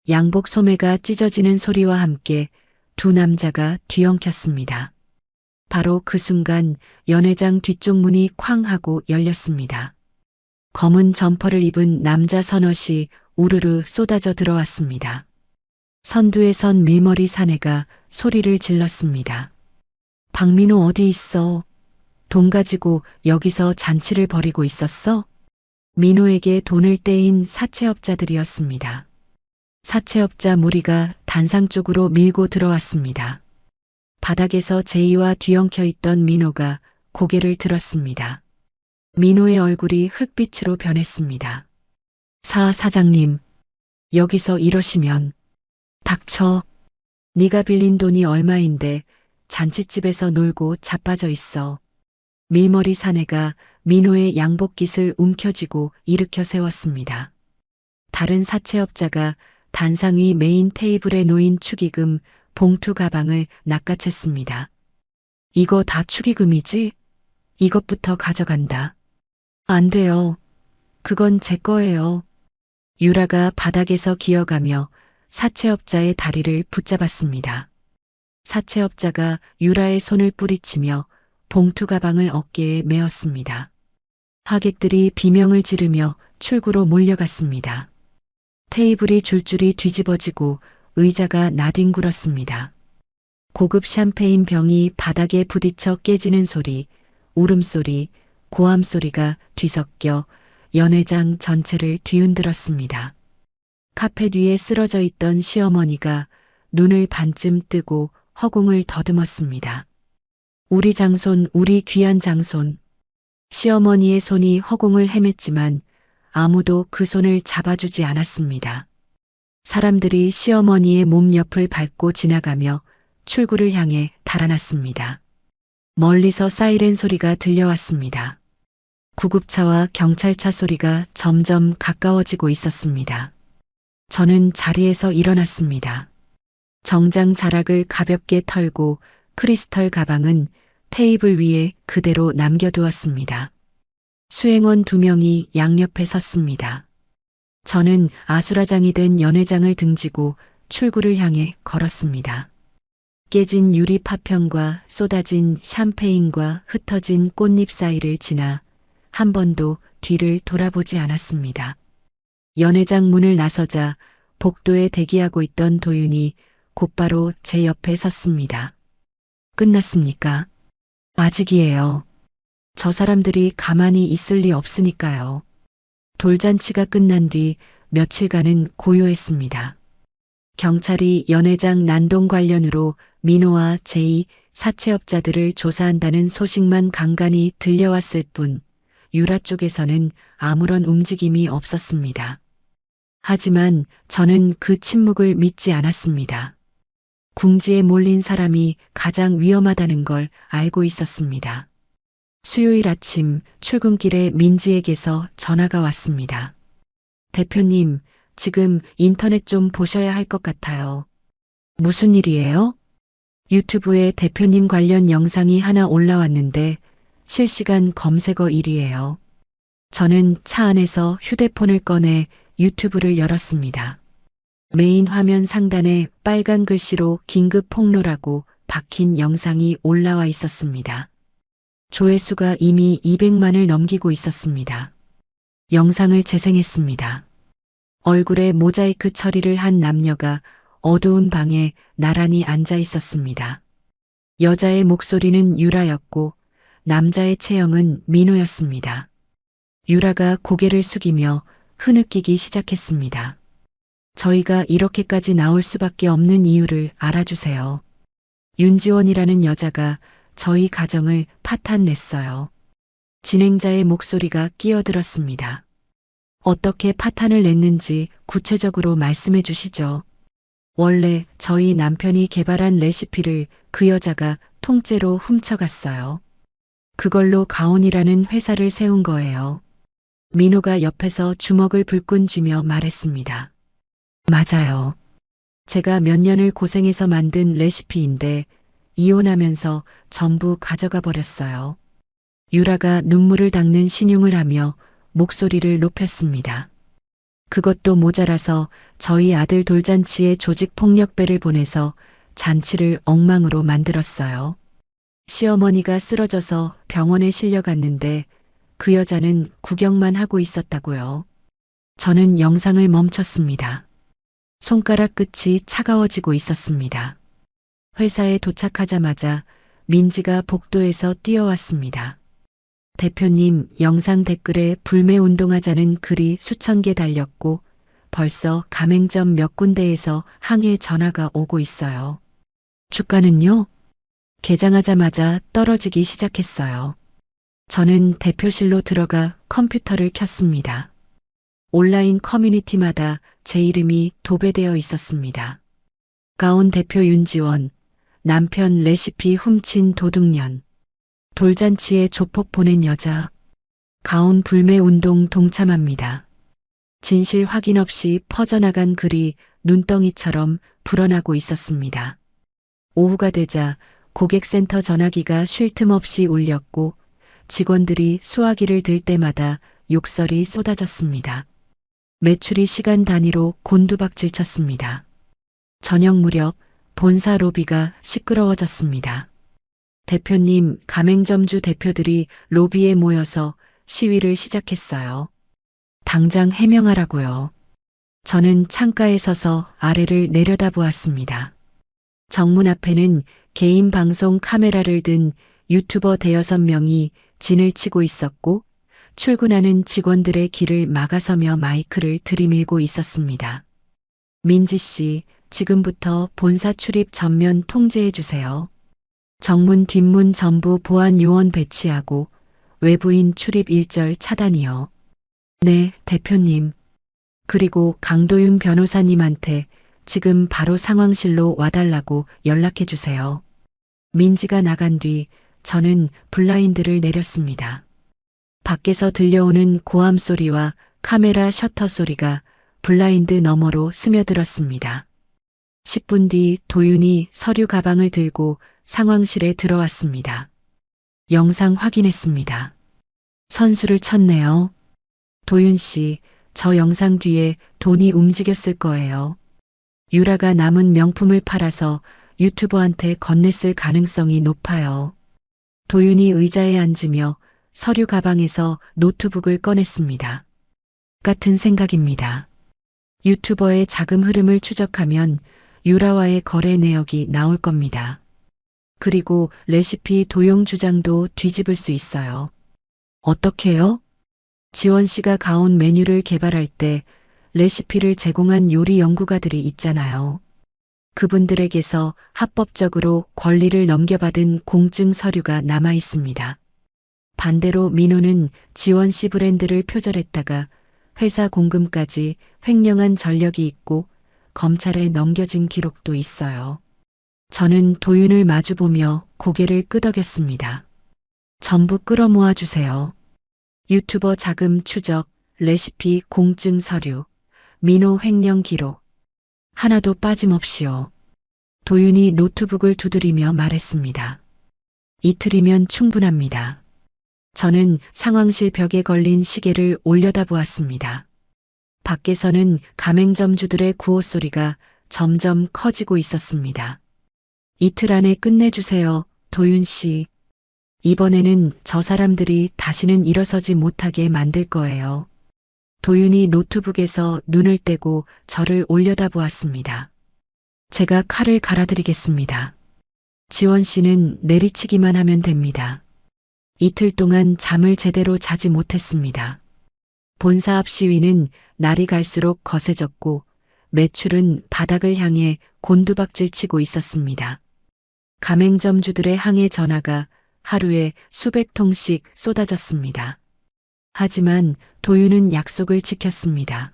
양복 소매가 찢어지는 소리와 함께 두 남자가 뒤엉켰습니다. 바로 그 순간 연회장 뒤쪽 문이 쾅 하고 열렸습니다. 검은 점퍼를 입은 남자 서너시 우르르 쏟아져 들어왔습니다. 선두에 선 밀머리 사내가 소리를 질렀습니다. 박민호 어디 있어? 돈 가지고 여기서 잔치를 벌이고 있었어? 민호에게 돈을 떼인 사채업자들이었습니다. 사채업자 무리가 단상 쪽으로 밀고 들어왔습니다. 바닥에서 제이와 뒤엉켜 있던 민호가 고개를 들었습니다. 민호의 얼굴이 흙빛으로 변했습니다. 사장님, 여기서 이러시면. 닥쳐. 네가 빌린 돈이 얼마인데 잔치집에서 놀고 자빠져 있어. 밀머리 사내가 민호의 양복깃을 움켜쥐고 일으켜 세웠습니다. 다른 사채업자가 단상 위 메인 테이블에 놓인 축의금 봉투 가방을 낚아챘습니다. 이거 다 축의금이지? 이것부터 가져간다. 안 돼요. 그건 제 거예요. 유라가 바닥에서 기어가며 사채업자의 다리를 붙잡았습니다. 사채업자가 유라의 손을 뿌리치며 봉투 가방을 어깨에 메었습니다. 하객들이 비명을 지르며 출구로 몰려갔습니다. 테이블이 줄줄이 뒤집어지고 의자가 나뒹굴었습니다. 고급 샴페인 병이 바닥에 부딪혀 깨지는 소리, 울음소리, 고함소리가 뒤섞여 연회장 전체를 뒤흔들었습니다. 카펫 위에 쓰러져 있던 시어머니가 눈을 반쯤 뜨고 허공을 더듬었습니다. 우리 장손, 우리 귀한 장손. 시어머니의 손이 허공을 헤맸지만 아무도 그 손을 잡아주지 않았습니다. 사람들이 시어머니의 몸 옆을 밟고 지나가며 출구를 향해 달아났습니다. 멀리서 사이렌 소리가 들려왔습니다. 구급차와 경찰차 소리가 점점 가까워지고 있었습니다. 저는 자리에서 일어났습니다. 정장 자락을 가볍게 털고 크리스털 가방은 테이블 위에 그대로 남겨두었습니다. 수행원 2명이 양옆에 섰습니다. 저는 아수라장이 된 연회장을 등지고 출구를 향해 걸었습니다. 깨진 유리 파편과 쏟아진 샴페인과 흩어진 꽃잎 사이를 지나 한 번도 뒤를 돌아보지 않았습니다. 연회장 문을 나서자 복도에 대기하고 있던 도윤이 곧바로 제 옆에 섰습니다. 끝났습니까? 아직이에요. 저 사람들이 가만히 있을 리 없으니까요. 돌잔치가 끝난 뒤 며칠간은 고요했습니다. 경찰이 연회장 난동 관련으로 민호와 제이 사채업자들을 조사한다는 소식만 간간히 들려왔을 뿐 유라 쪽에서는 아무런 움직임이 없었습니다. 하지만 저는 그 침묵을 믿지 않았습니다. 궁지에 몰린 사람이 가장 위험하다는 걸 알고 있었습니다. 수요일 아침 출근길에 민지에게서 전화가 왔습니다. 대표님, 지금 인터넷 좀 보셔야 할 것 같아요. 무슨 일이에요? 유튜브에 대표님 관련 영상이 하나 올라왔는데 실시간 검색어 1위예요. 저는 차 안에서 휴대폰을 꺼내 유튜브를 열었습니다. 메인 화면 상단에 빨간 글씨로 긴급 폭로라고 박힌 영상이 올라와 있었습니다. 조회수가 이미 200만을 넘기고 있었습니다. 영상을 재생했습니다. 얼굴에 모자이크 처리를 한 남녀가 어두운 방에 나란히 앉아 있었습니다. 여자의 목소리는 유라였고 남자의 체형은 민호였습니다. 유라가 고개를 숙이며 흐느끼기 시작했습니다. 저희가 이렇게까지 나올 수밖에 없는 이유를 알아주세요. 윤지원이라는 여자가 저희 가정을 파탄냈어요. 진행자의 목소리가 끼어들었습니다. 어떻게 파탄을 냈는지 구체적으로 말씀해 주시죠. 원래 저희 남편이 개발한 레시피를 그 여자가 통째로 훔쳐갔어요. 그걸로 가온이라는 회사를 세운 거예요. 민호가 옆에서 주먹을 불끈 쥐며 말했습니다. 맞아요. 제가 몇 년을 고생해서 만든 레시피인데 이혼하면서 전부 가져가 버렸어요. 유라가 눈물을 닦는 신용을 하며 목소리를 높였습니다. 그것도 모자라서 저희 아들 돌잔치에 조직폭력배를 보내서 잔치를 엉망으로 만들었어요. 시어머니가 쓰러져서 병원에 실려갔는데 그 여자는 구경만 하고 있었다고요. 저는 영상을 멈췄습니다. 손가락 끝이 차가워지고 있었습니다. 회사에 도착하자마자 민지가 복도에서 뛰어왔습니다. 대표님, 영상 댓글에 불매운동하자는 글이 수천 개 달렸고 벌써 가맹점 몇 군데에서 항의 전화가 오고 있어요. 주가는요? 개장하자마자 떨어지기 시작했어요. 저는 대표실로 들어가 컴퓨터를 켰습니다. 온라인 커뮤니티마다 제 이름이 도배되어 있었습니다. 가온 대표 윤지원, 남편 레시피 훔친 도둑년, 돌잔치에 조폭 보낸 여자, 가온 불매운동 동참합니다. 진실 확인 없이 퍼져나간 글이 눈덩이처럼 불어나고 있었습니다. 오후가 되자 고객센터 전화기가 쉴 틈 없이 울렸고 직원들이 수화기를 들 때마다 욕설이 쏟아졌습니다. 매출이 시간 단위로 곤두박질 쳤습니다. 저녁 무렵 본사 로비가 시끄러워졌습니다. 대표님, 가맹점주 대표들이 로비에 모여서 시위를 시작했어요. 당장 해명하라고요. 저는 창가에 서서 아래를 내려다보았습니다. 정문 앞에는 개인 방송 카메라를 든 유튜버 대여섯 명이 진을 치고 있었고 출근하는 직원들의 길을 막아서며 마이크를 들이밀고 있었습니다. 민지 씨, 지금부터 본사 출입 전면 통제해 주세요. 정문 뒷문 전부 보안 요원 배치하고 외부인 출입 일절 차단이요. 네, 대표님. 그리고 강도윤 변호사님한테 지금 바로 상황실로 와달라고 연락해 주세요. 민지가 나간 뒤 저는 블라인드를 내렸습니다. 밖에서 들려오는 고함 소리와 카메라 셔터 소리가 블라인드 너머로 스며들었습니다. 10분 뒤 도윤이 서류 가방을 들고 상황실에 들어왔습니다. 영상 확인했습니다. 선수를 쳤네요. 도윤 씨, 저 영상 뒤에 돈이 움직였을 거예요. 유라가 남은 명품을 팔아서 유튜버한테 건넸을 가능성이 높아요. 도윤이 의자에 앉으며 서류 가방에서 노트북을 꺼냈습니다. 같은 생각입니다. 유튜버의 자금 흐름을 추적하면 유라와의 거래 내역이 나올 겁니다. 그리고 레시피 도용 주장도 뒤집을 수 있어요. 어떻게요? 지원 씨가 가온 메뉴를 개발할 때 레시피를 제공한 요리 연구가들이 있잖아요. 그분들에게서 합법적으로 권리를 넘겨받은 공증 서류가 남아 있습니다. 반대로 민호는 지원 씨 브랜드를 표절했다가 회사 공금까지 횡령한 전력이 있고 검찰에 넘겨진 기록도 있어요. 저는 도윤을 마주보며 고개를 끄덕였습니다. 전부 끌어모아 주세요. 유튜버 자금 추적, 레시피 공증 서류, 민호 횡령 기록. 하나도 빠짐없이요. 도윤이 노트북을 두드리며 말했습니다. 이틀이면 충분합니다. 저는 상황실 벽에 걸린 시계를 올려다보았습니다. 밖에서는 가맹점주들의 구호 소리가 점점 커지고 있었습니다. 이틀 안에 끝내주세요, 도윤 씨. 이번에는 저 사람들이 다시는 일어서지 못하게 만들 거예요. 도윤이 노트북에서 눈을 떼고 저를 올려다보았습니다. 제가 칼을 갈아드리겠습니다. 지원 씨는 내리치기만 하면 됩니다. 이틀 동안 잠을 제대로 자지 못했습니다. 본사 앞 시위는 날이 갈수록 거세졌고 매출은 바닥을 향해 곤두박질 치고 있었습니다. 가맹점주들의 항해 전화가 하루에 수백 통씩 쏟아졌습니다. 하지만 도윤은 약속을 지켰습니다.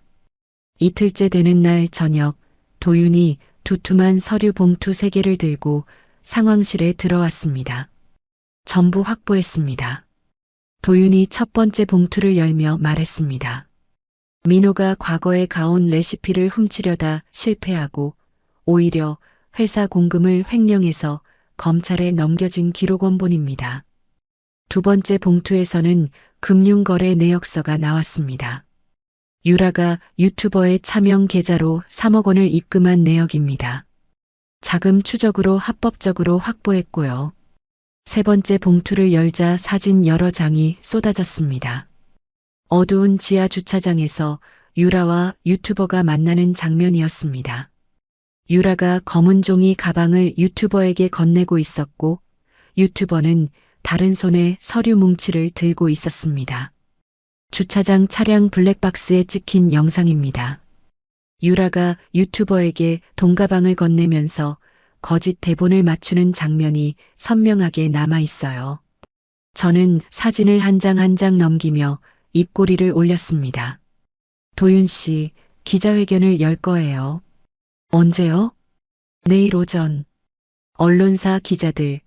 이틀째 되는 날 저녁 도윤이 두툼한 서류 봉투 3개를 들고 상황실에 들어왔습니다. 전부 확보했습니다. 도윤이 첫 번째 봉투를 열며 말했습니다. 민호가 과거에 가온 레시피를 훔치려다 실패하고 오히려 회사 공금을 횡령해서 검찰에 넘겨진 기록 원본입니다. 두 번째 봉투에서는 금융거래 내역서가 나왔습니다. 유라가 유튜버의 차명 계좌로 3억 원을 입금한 내역입니다. 자금 추적으로 합법적으로 확보했고요. 세 번째 봉투를 열자 사진 여러 장이 쏟아졌습니다. 어두운 지하 주차장에서 유라와 유튜버가 만나는 장면이었습니다. 유라가 검은 종이 가방을 유튜버에게 건네고 있었고 유튜버는 다른 손에 서류 뭉치를 들고 있었습니다. 주차장 차량 블랙박스에 찍힌 영상입니다. 유라가 유튜버에게 돈가방을 건네면서 거짓 대본을 맞추는 장면이 선명하게 남아 있어요. 저는 사진을 한 장 한 장 넘기며 입꼬리를 올렸습니다. 도윤 씨, 기자회견을 열 거예요. 언제요? 내일 오전. 언론사 기자들,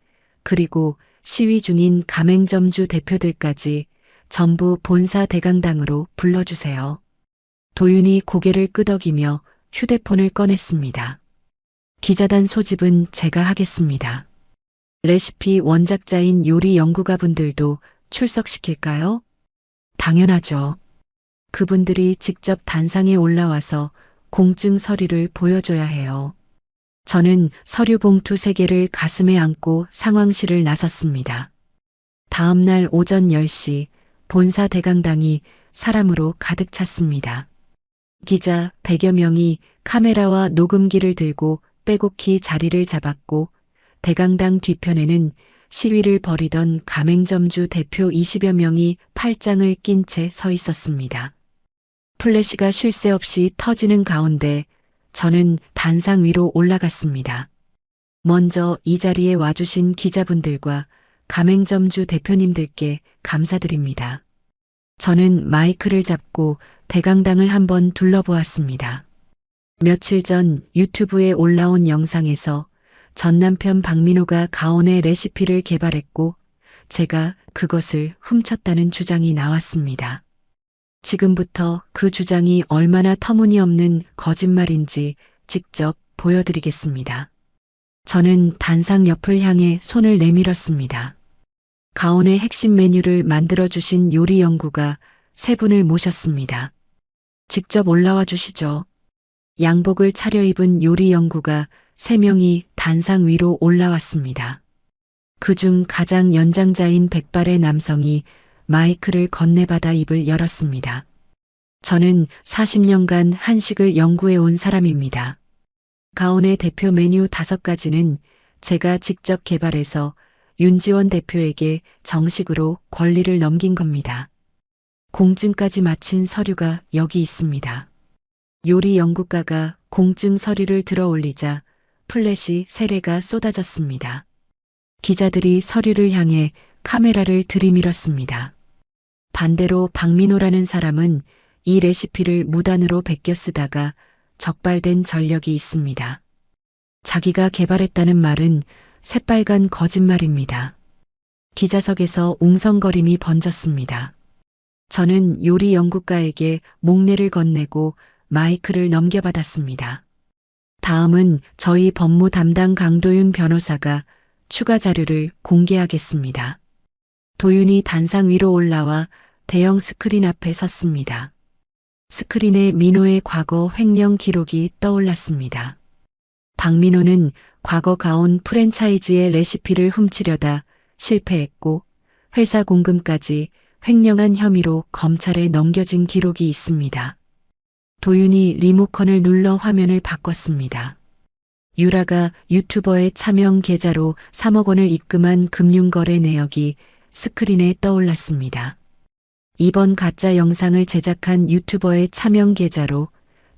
그리고 시위 중인 가맹점주 대표들까지 전부 본사 대강당으로 불러주세요. 도윤이 고개를 끄덕이며 휴대폰을 꺼냈습니다. 기자단 소집은 제가 하겠습니다. 레시피 원작자인 요리 연구가분들도 출석시킬까요? 당연하죠. 그분들이 직접 단상에 올라와서 공증 서류를 보여줘야 해요. 저는 서류 봉투 3개를 가슴에 안고 상황실을 나섰습니다. 다음 날 오전 10시 본사 대강당이 사람으로 가득 찼습니다. 기자 100여 명이 카메라와 녹음기를 들고 빼곡히 자리를 잡았고 대강당 뒤편에는 시위를 벌이던 가맹점주 대표 20여 명이 팔짱을 낀 채 서 있었습니다. 플래시가 쉴 새 없이 터지는 가운데 저는 단상 위로 올라갔습니다. 먼저 이 자리에 와주신 기자분들과 가맹점주 대표님들께 감사드립니다. 저는 마이크를 잡고 대강당을 한번 둘러보았습니다. 며칠 전 유튜브에 올라온 영상에서 전 남편 박민호가 가온의 레시피를 개발했고 제가 그것을 훔쳤다는 주장이 나왔습니다. 지금부터 그 주장이 얼마나 터무니없는 거짓말인지 직접 보여드리겠습니다. 저는 단상 옆을 향해 손을 내밀었습니다. 가온의 핵심 메뉴를 만들어주신 요리 연구가 3분을 모셨습니다. 직접 올라와 주시죠. 양복을 차려입은 요리 연구가 3명이 단상 위로 올라왔습니다. 그중 가장 연장자인 백발의 남성이 마이크를 건네받아 입을 열었습니다. 저는 40년간 한식을 연구해온 사람입니다. 가온의 대표 메뉴 5가지는 제가 직접 개발해서 윤지원 대표에게 정식으로 권리를 넘긴 겁니다. 공증까지 마친 서류가 여기 있습니다. 요리 연구가가 공증 서류를 들어 올리자 플래시 세례가 쏟아졌습니다. 기자들이 서류를 향해 카메라를 들이밀었습니다. 반대로 박민호라는 사람은 이 레시피를 무단으로 베껴 쓰다가 적발된 전력이 있습니다. 자기가 개발했다는 말은 새빨간 거짓말입니다. 기자석에서 웅성거림이 번졌습니다. 저는 요리 연구가에게 목례를 건네고 마이크를 넘겨받았습니다. 다음은 저희 법무 담당 강도윤 변호사가 추가 자료를 공개하겠습니다. 도윤이 단상 위로 올라와 대형 스크린 앞에 섰습니다. 스크린에 민호의 과거 횡령 기록이 떠올랐습니다. 박민호는 과거 가온 프랜차이즈의 레시피를 훔치려다 실패했고 회사 공금까지 횡령한 혐의로 검찰에 넘겨진 기록이 있습니다. 도윤이 리모컨을 눌러 화면을 바꿨습니다. 유라가 유튜버의 차명 계좌로 3억 원을 입금한 금융거래 내역이 스크린에 떠올랐습니다. 이번 가짜 영상을 제작한 유튜버의 차명 계좌로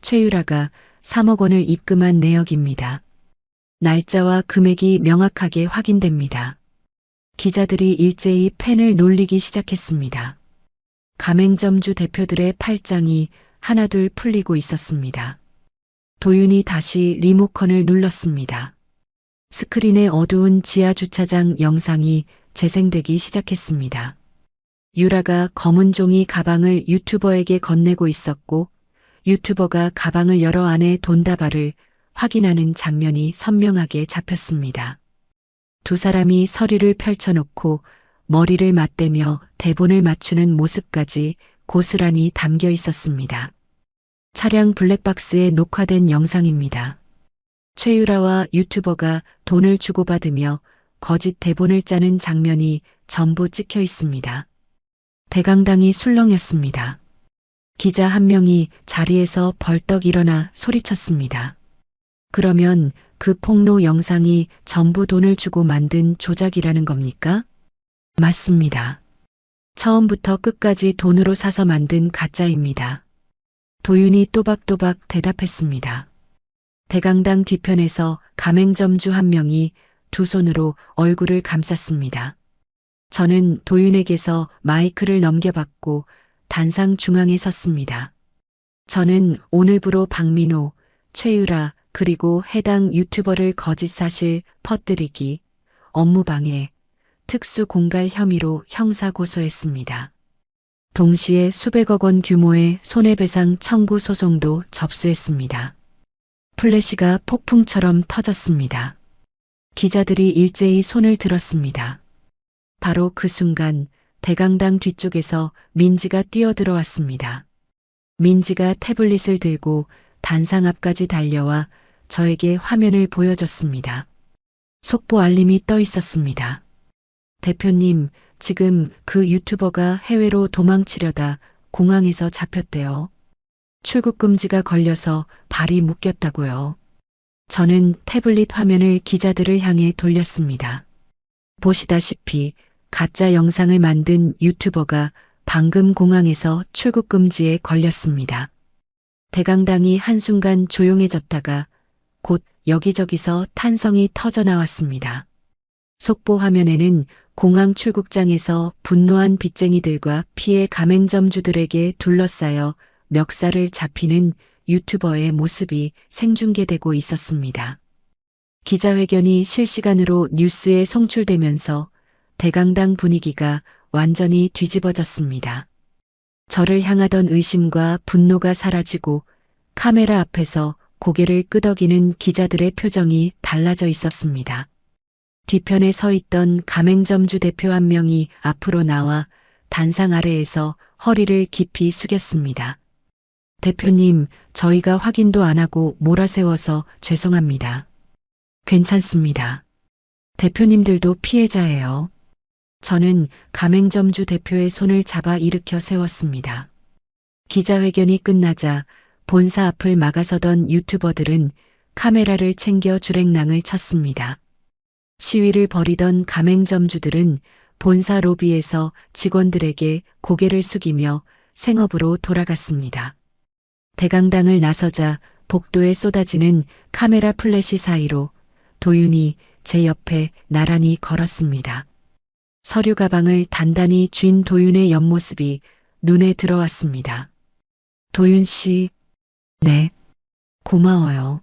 최유라가 3억 원을 입금한 내역입니다. 날짜와 금액이 명확하게 확인됩니다. 기자들이 일제히 펜을 놀리기 시작했습니다. 가맹점주 대표들의 팔짱이 하나둘 풀리고 있었습니다. 도윤이 다시 리모컨을 눌렀습니다. 스크린에 어두운 지하 주차장 영상이 재생되기 시작했습니다. 유라가 검은 종이 가방을 유튜버에게 건네고 있었고 유튜버가 가방을 열어 안에 돈다발을 확인하는 장면이 선명하게 잡혔습니다. 두 사람이 서류를 펼쳐놓고 머리를 맞대며 대본을 맞추는 모습까지 고스란히 담겨 있었습니다. 차량 블랙박스에 녹화된 영상입니다. 최유라와 유튜버가 돈을 주고받으며 거짓 대본을 짜는 장면이 전부 찍혀 있습니다. 대강당이 술렁였습니다. 기자 한 명이 자리에서 벌떡 일어나 소리쳤습니다. 그러면 그 폭로 영상이 전부 돈을 주고 만든 조작이라는 겁니까? 맞습니다. 처음부터 끝까지 돈으로 사서 만든 가짜입니다. 도윤이 또박또박 대답했습니다. 대강당 뒤편에서 가맹점주 한 명이 두 손으로 얼굴을 감쌌습니다. 저는 도윤에게서 마이크를 넘겨받고 단상 중앙에 섰습니다. 저는 오늘부로 박민호, 최유라 그리고 해당 유튜버를 거짓 사실 퍼뜨리기, 업무방해, 특수공갈 혐의로 형사 고소했습니다. 동시에 수백억 원 규모의 손해배상 청구 소송도 접수했습니다. 플래시가 폭풍처럼 터졌습니다. 기자들이 일제히 손을 들었습니다. 바로 그 순간 대강당 뒤쪽에서 민지가 뛰어들어왔습니다. 민지가 태블릿을 들고 단상 앞까지 달려와 저에게 화면을 보여줬습니다. 속보 알림이 떠 있었습니다. 대표님, 지금 그 유튜버가 해외로 도망치려다 공항에서 잡혔대요. 출국 금지가 걸려서 발이 묶였다고요. 저는 태블릿 화면을 기자들을 향해 돌렸습니다. 보시다시피 가짜 영상을 만든 유튜버가 방금 공항에서 출국 금지에 걸렸습니다. 대강당이 한순간 조용해졌다가 곧 여기저기서 탄성이 터져 나왔습니다. 속보 화면에는 공항 출국장에서 분노한 빚쟁이들과 피해 가맹점주들에게 둘러싸여 멱살을 잡히는 유튜버의 모습이 생중계되고 있었습니다. 기자회견이 실시간으로 뉴스에 송출되면서 대강당 분위기가 완전히 뒤집어졌습니다. 저를 향하던 의심과 분노가 사라지고 카메라 앞에서 고개를 끄덕이는 기자들의 표정이 달라져 있었습니다. 뒤편에 서 있던 가맹점주 대표 한 명이 앞으로 나와 단상 아래에서 허리를 깊이 숙였습니다. 대표님, 저희가 확인도 안 하고 몰아세워서 죄송합니다. 괜찮습니다. 대표님들도 피해자예요. 저는 가맹점주 대표의 손을 잡아 일으켜 세웠습니다. 기자회견이 끝나자 본사 앞을 막아서던 유튜버들은 카메라를 챙겨 주랭랑을 쳤습니다. 시위를 벌이던 가맹점주들은 본사 로비에서 직원들에게 고개를 숙이며 생업으로 돌아갔습니다. 대강당을 나서자 복도에 쏟아지는 카메라 플래시 사이로 도윤이 제 옆에 나란히 걸었습니다. 서류 가방을 단단히 쥔 도윤의 옆모습이 눈에 들어왔습니다. 도윤 씨, 네, 고마워요.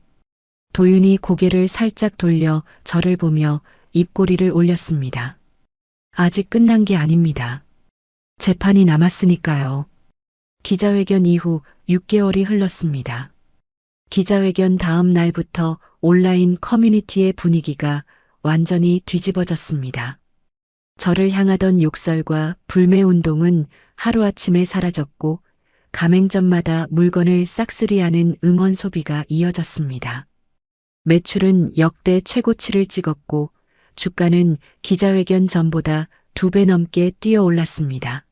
도윤이 고개를 살짝 돌려 저를 보며 입꼬리를 올렸습니다. 아직 끝난 게 아닙니다. 재판이 남았으니까요. 기자회견 이후 6개월이 흘렀습니다. 기자회견 다음 날부터 온라인 커뮤니티의 분위기가 완전히 뒤집어졌습니다. 저를 향하던 욕설과 불매운동은 하루아침에 사라졌고 가맹점마다 물건을 싹쓸이하는 응원 소비가 이어졌습니다. 매출은 역대 최고치를 찍었고 주가는 기자회견 전보다 2배 넘게 뛰어올랐습니다.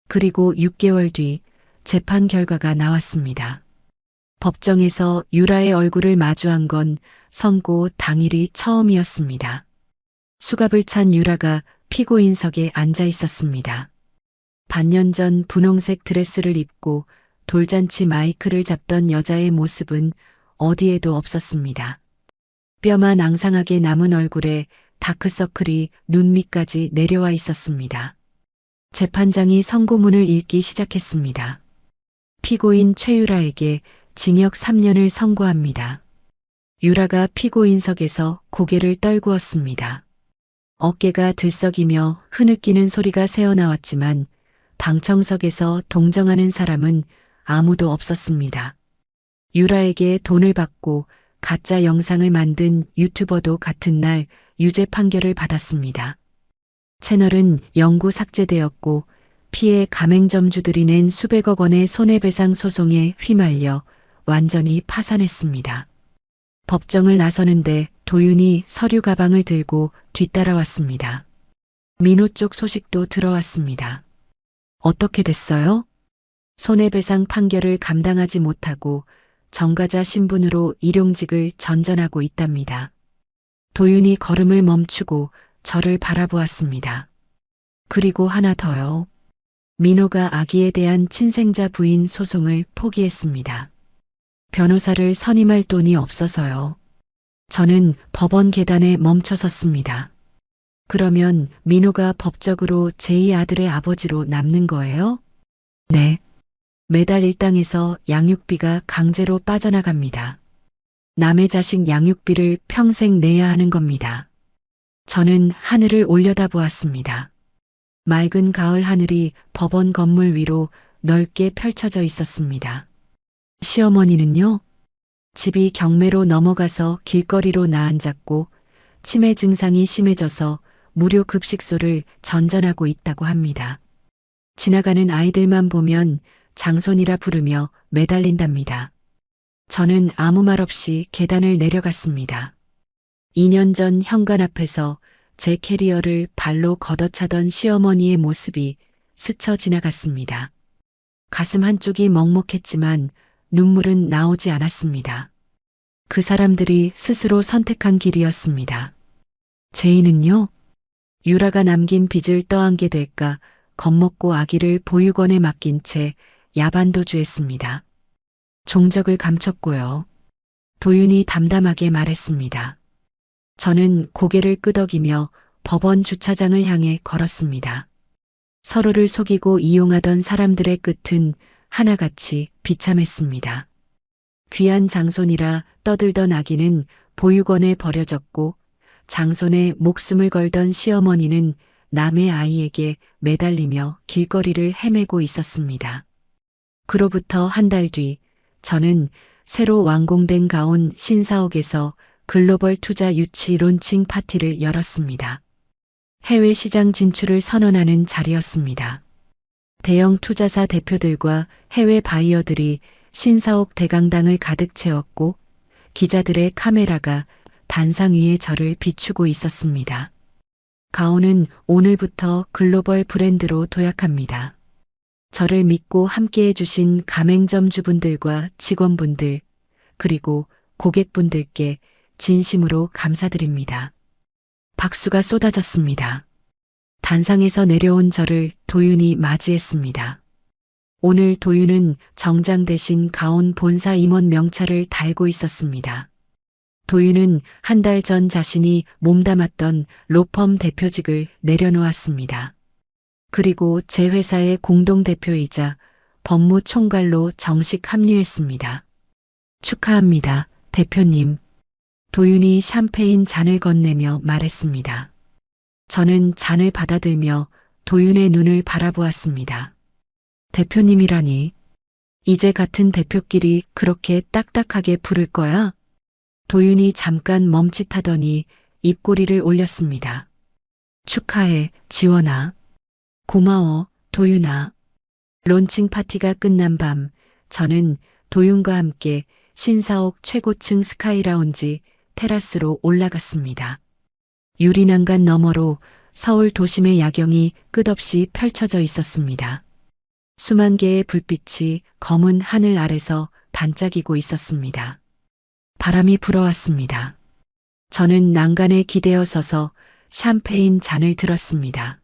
그리고 6개월 뒤 재판 결과가 나왔습니다. 법정에서 유라의 얼굴을 마주한 건 선고 당일이 처음이었습니다. 수갑을 찬 유라가 피고인석에 앉아 있었습니다. 반년 전 분홍색 드레스를 입고 돌잔치 마이크를 잡던 여자의 모습은 어디에도 없었습니다. 뼈만 앙상하게 남은 얼굴에 다크서클이 눈 밑까지 내려와 있었습니다. 재판장이 선고문을 읽기 시작했습니다. 피고인 최유라에게 징역 3년을 선고합니다. 유라가 피고인석에서 고개를 떨구었습니다. 어깨가 들썩이며 흐느끼는 소리가 새어나왔지만 방청석에서 동정하는 사람은 아무도 없었습니다. 유라에게 돈을 받고 가짜 영상을 만든 유튜버도 같은 날 유죄 판결을 받았습니다. 채널은 영구 삭제되었고 피해 가맹점주들이 낸 수백억 원의 손해배상 소송에 휘말려 완전히 파산했습니다. 법정을 나서는데 도윤이 서류 가방을 들고 뒤따라왔습니다. 민호 쪽 소식도 들어왔습니다. 어떻게 됐어요? 손해배상 판결을 감당하지 못하고 정가자 신분으로 일용직을 전전하고 있답니다. 도윤이 걸음을 멈추고 저를 바라보았습니다. 그리고 하나 더요. 민호가 아기에 대한 친생자 부인 소송을 포기했습니다. 변호사를 선임할 돈이 없어서요. 저는 법원 계단에 멈춰섰습니다. 그러면 민호가 법적으로 제2 아들의 아버지로 남는 거예요? 네. 매달 일당에서 양육비가 강제로 빠져나갑니다. 남의 자식 양육비를 평생 내야 하는 겁니다. 저는 하늘을 올려다보았습니다. 맑은 가을 하늘이 법원 건물 위로 넓게 펼쳐져 있었습니다. 시어머니는요? 집이 경매로 넘어가서 길거리로 나앉았고 치매 증상이 심해져서 무료 급식소를 전전하고 있다고 합니다. 지나가는 아이들만 보면 장손이라 부르며 매달린답니다. 저는 아무 말 없이 계단을 내려갔습니다. 2년 전 현관 앞에서 제 캐리어를 발로 걷어차던 시어머니의 모습이 스쳐 지나갔습니다. 가슴 한쪽이 먹먹했지만 눈물은 나오지 않았습니다. 그 사람들이 스스로 선택한 길이었습니다. 제이는요? 유라가 남긴 빚을 떠안게 될까 겁먹고 아기를 보육원에 맡긴 채 야반도주했습니다. 종적을 감췄고요. 도윤이 담담하게 말했습니다. 저는 고개를 끄덕이며 법원 주차장을 향해 걸었습니다. 서로를 속이고 이용하던 사람들의 끝은 하나같이 비참했습니다. 귀한 장손이라 떠들던 아기는 보육원에 버려졌고 장손의 목숨을 걸던 시어머니는 남의 아이에게 매달리며 길거리를 헤매고 있었습니다. 그로부터 한 달 뒤 저는 새로 완공된 가온 신사옥에서 글로벌 투자 유치 론칭 파티를 열었습니다. 해외 시장 진출을 선언하는 자리였습니다. 대형 투자사 대표들과 해외 바이어들이 신사옥 대강당을 가득 채웠고 기자들의 카메라가 단상 위에 저를 비추고 있었습니다. 가온은 오늘부터 글로벌 브랜드로 도약합니다. 저를 믿고 함께해 주신 가맹점주분들과 직원분들 그리고 고객분들께 진심으로 감사드립니다. 박수가 쏟아졌습니다. 단상에서 내려온 저를 도윤이 맞이했습니다. 오늘 도윤은 정장 대신 가온 본사 임원 명찰을 달고 있었습니다. 도윤은 한 달 전 자신이 몸담았던 로펌 대표직을 내려놓았습니다. 그리고 제 회사의 공동대표이자 법무총괄로 정식 합류했습니다. 축하합니다, 대표님. 도윤이 샴페인 잔을 건네며 말했습니다. 저는 잔을 받아들며 도윤의 눈을 바라보았습니다. 대표님이라니. 이제 같은 대표끼리 그렇게 딱딱하게 부를 거야? 도윤이 잠깐 멈칫하더니 입꼬리를 올렸습니다. 축하해, 지원아. 고마워, 도윤아. 론칭 파티가 끝난 밤, 저는 도윤과 함께 신사옥 최고층 스카이라운지 테라스로 올라갔습니다. 유리난간 너머로 서울 도심의 야경이 끝없이 펼쳐져 있었습니다. 수만 개의 불빛이 검은 하늘 아래서 반짝이고 있었습니다. 바람이 불어왔습니다. 저는 난간에 기대어 서서 샴페인 잔을 들었습니다.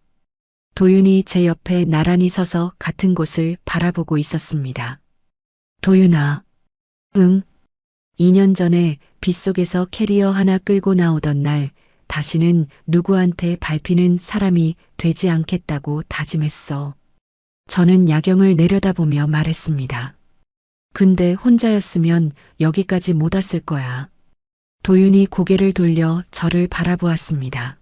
도윤이 제 옆에 나란히 서서 같은 곳을 바라보고 있었습니다. 도윤아. 응. 2년 전에 빗속에서 캐리어 하나 끌고 나오던 날 다시는 누구한테 밟히는 사람이 되지 않겠다고 다짐했어. 저는 야경을 내려다보며 말했습니다. 근데 혼자였으면 여기까지 못 왔을 거야. 도윤이 고개를 돌려 저를 바라보았습니다.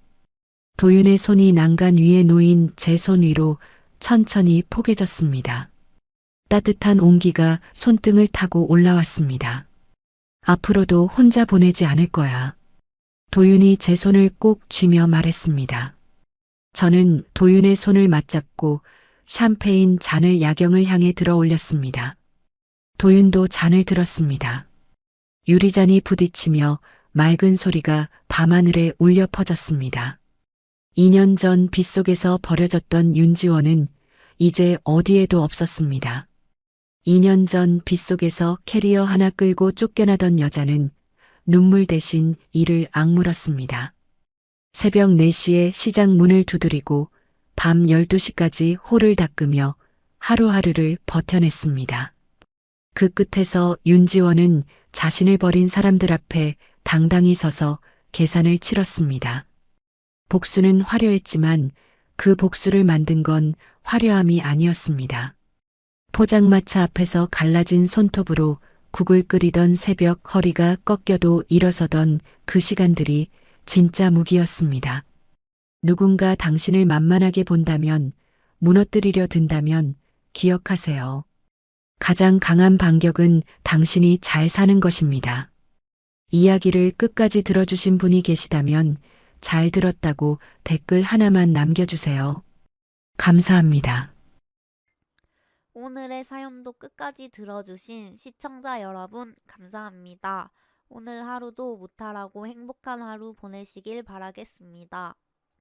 도윤의 손이 난간 위에 놓인 제 손 위로 천천히 포개졌습니다. 따뜻한 온기가 손등을 타고 올라왔습니다. 앞으로도 혼자 보내지 않을 거야. 도윤이 제 손을 꼭 쥐며 말했습니다. 저는 도윤의 손을 맞잡고 샴페인 잔을 야경을 향해 들어 올렸습니다. 도윤도 잔을 들었습니다. 유리잔이 부딪히며 맑은 소리가 밤하늘에 울려 퍼졌습니다. 2년 전 빗속에서 버려졌던 윤지원은 이제 어디에도 없었습니다. 2년 전 빗속에서 캐리어 하나 끌고 쫓겨나던 여자는 눈물 대신 이를 악물었습니다. 새벽 4시에 시장 문을 두드리고 밤 12시까지 홀을 닦으며 하루하루를 버텨냈습니다. 그 끝에서 윤지원은 자신을 버린 사람들 앞에 당당히 서서 계산을 치렀습니다. 복수는 화려했지만 그 복수를 만든 건 화려함이 아니었습니다. 포장마차 앞에서 갈라진 손톱으로 국을 끓이던 새벽 허리가 꺾여도 일어서던 그 시간들이 진짜 무기였습니다. 누군가 당신을 만만하게 본다면, 무너뜨리려 든다면 기억하세요. 가장 강한 반격은 당신이 잘 사는 것입니다. 이야기를 끝까지 들어주신 분이 계시다면 잘 들었다고 댓글 하나만 남겨주세요. 감사합니다. 오늘의 사연도 끝까지 들어주신 시청자 여러분, 감사합니다. 오늘 하루도 무탈하고 행복한 하루 보내시길 바라겠습니다.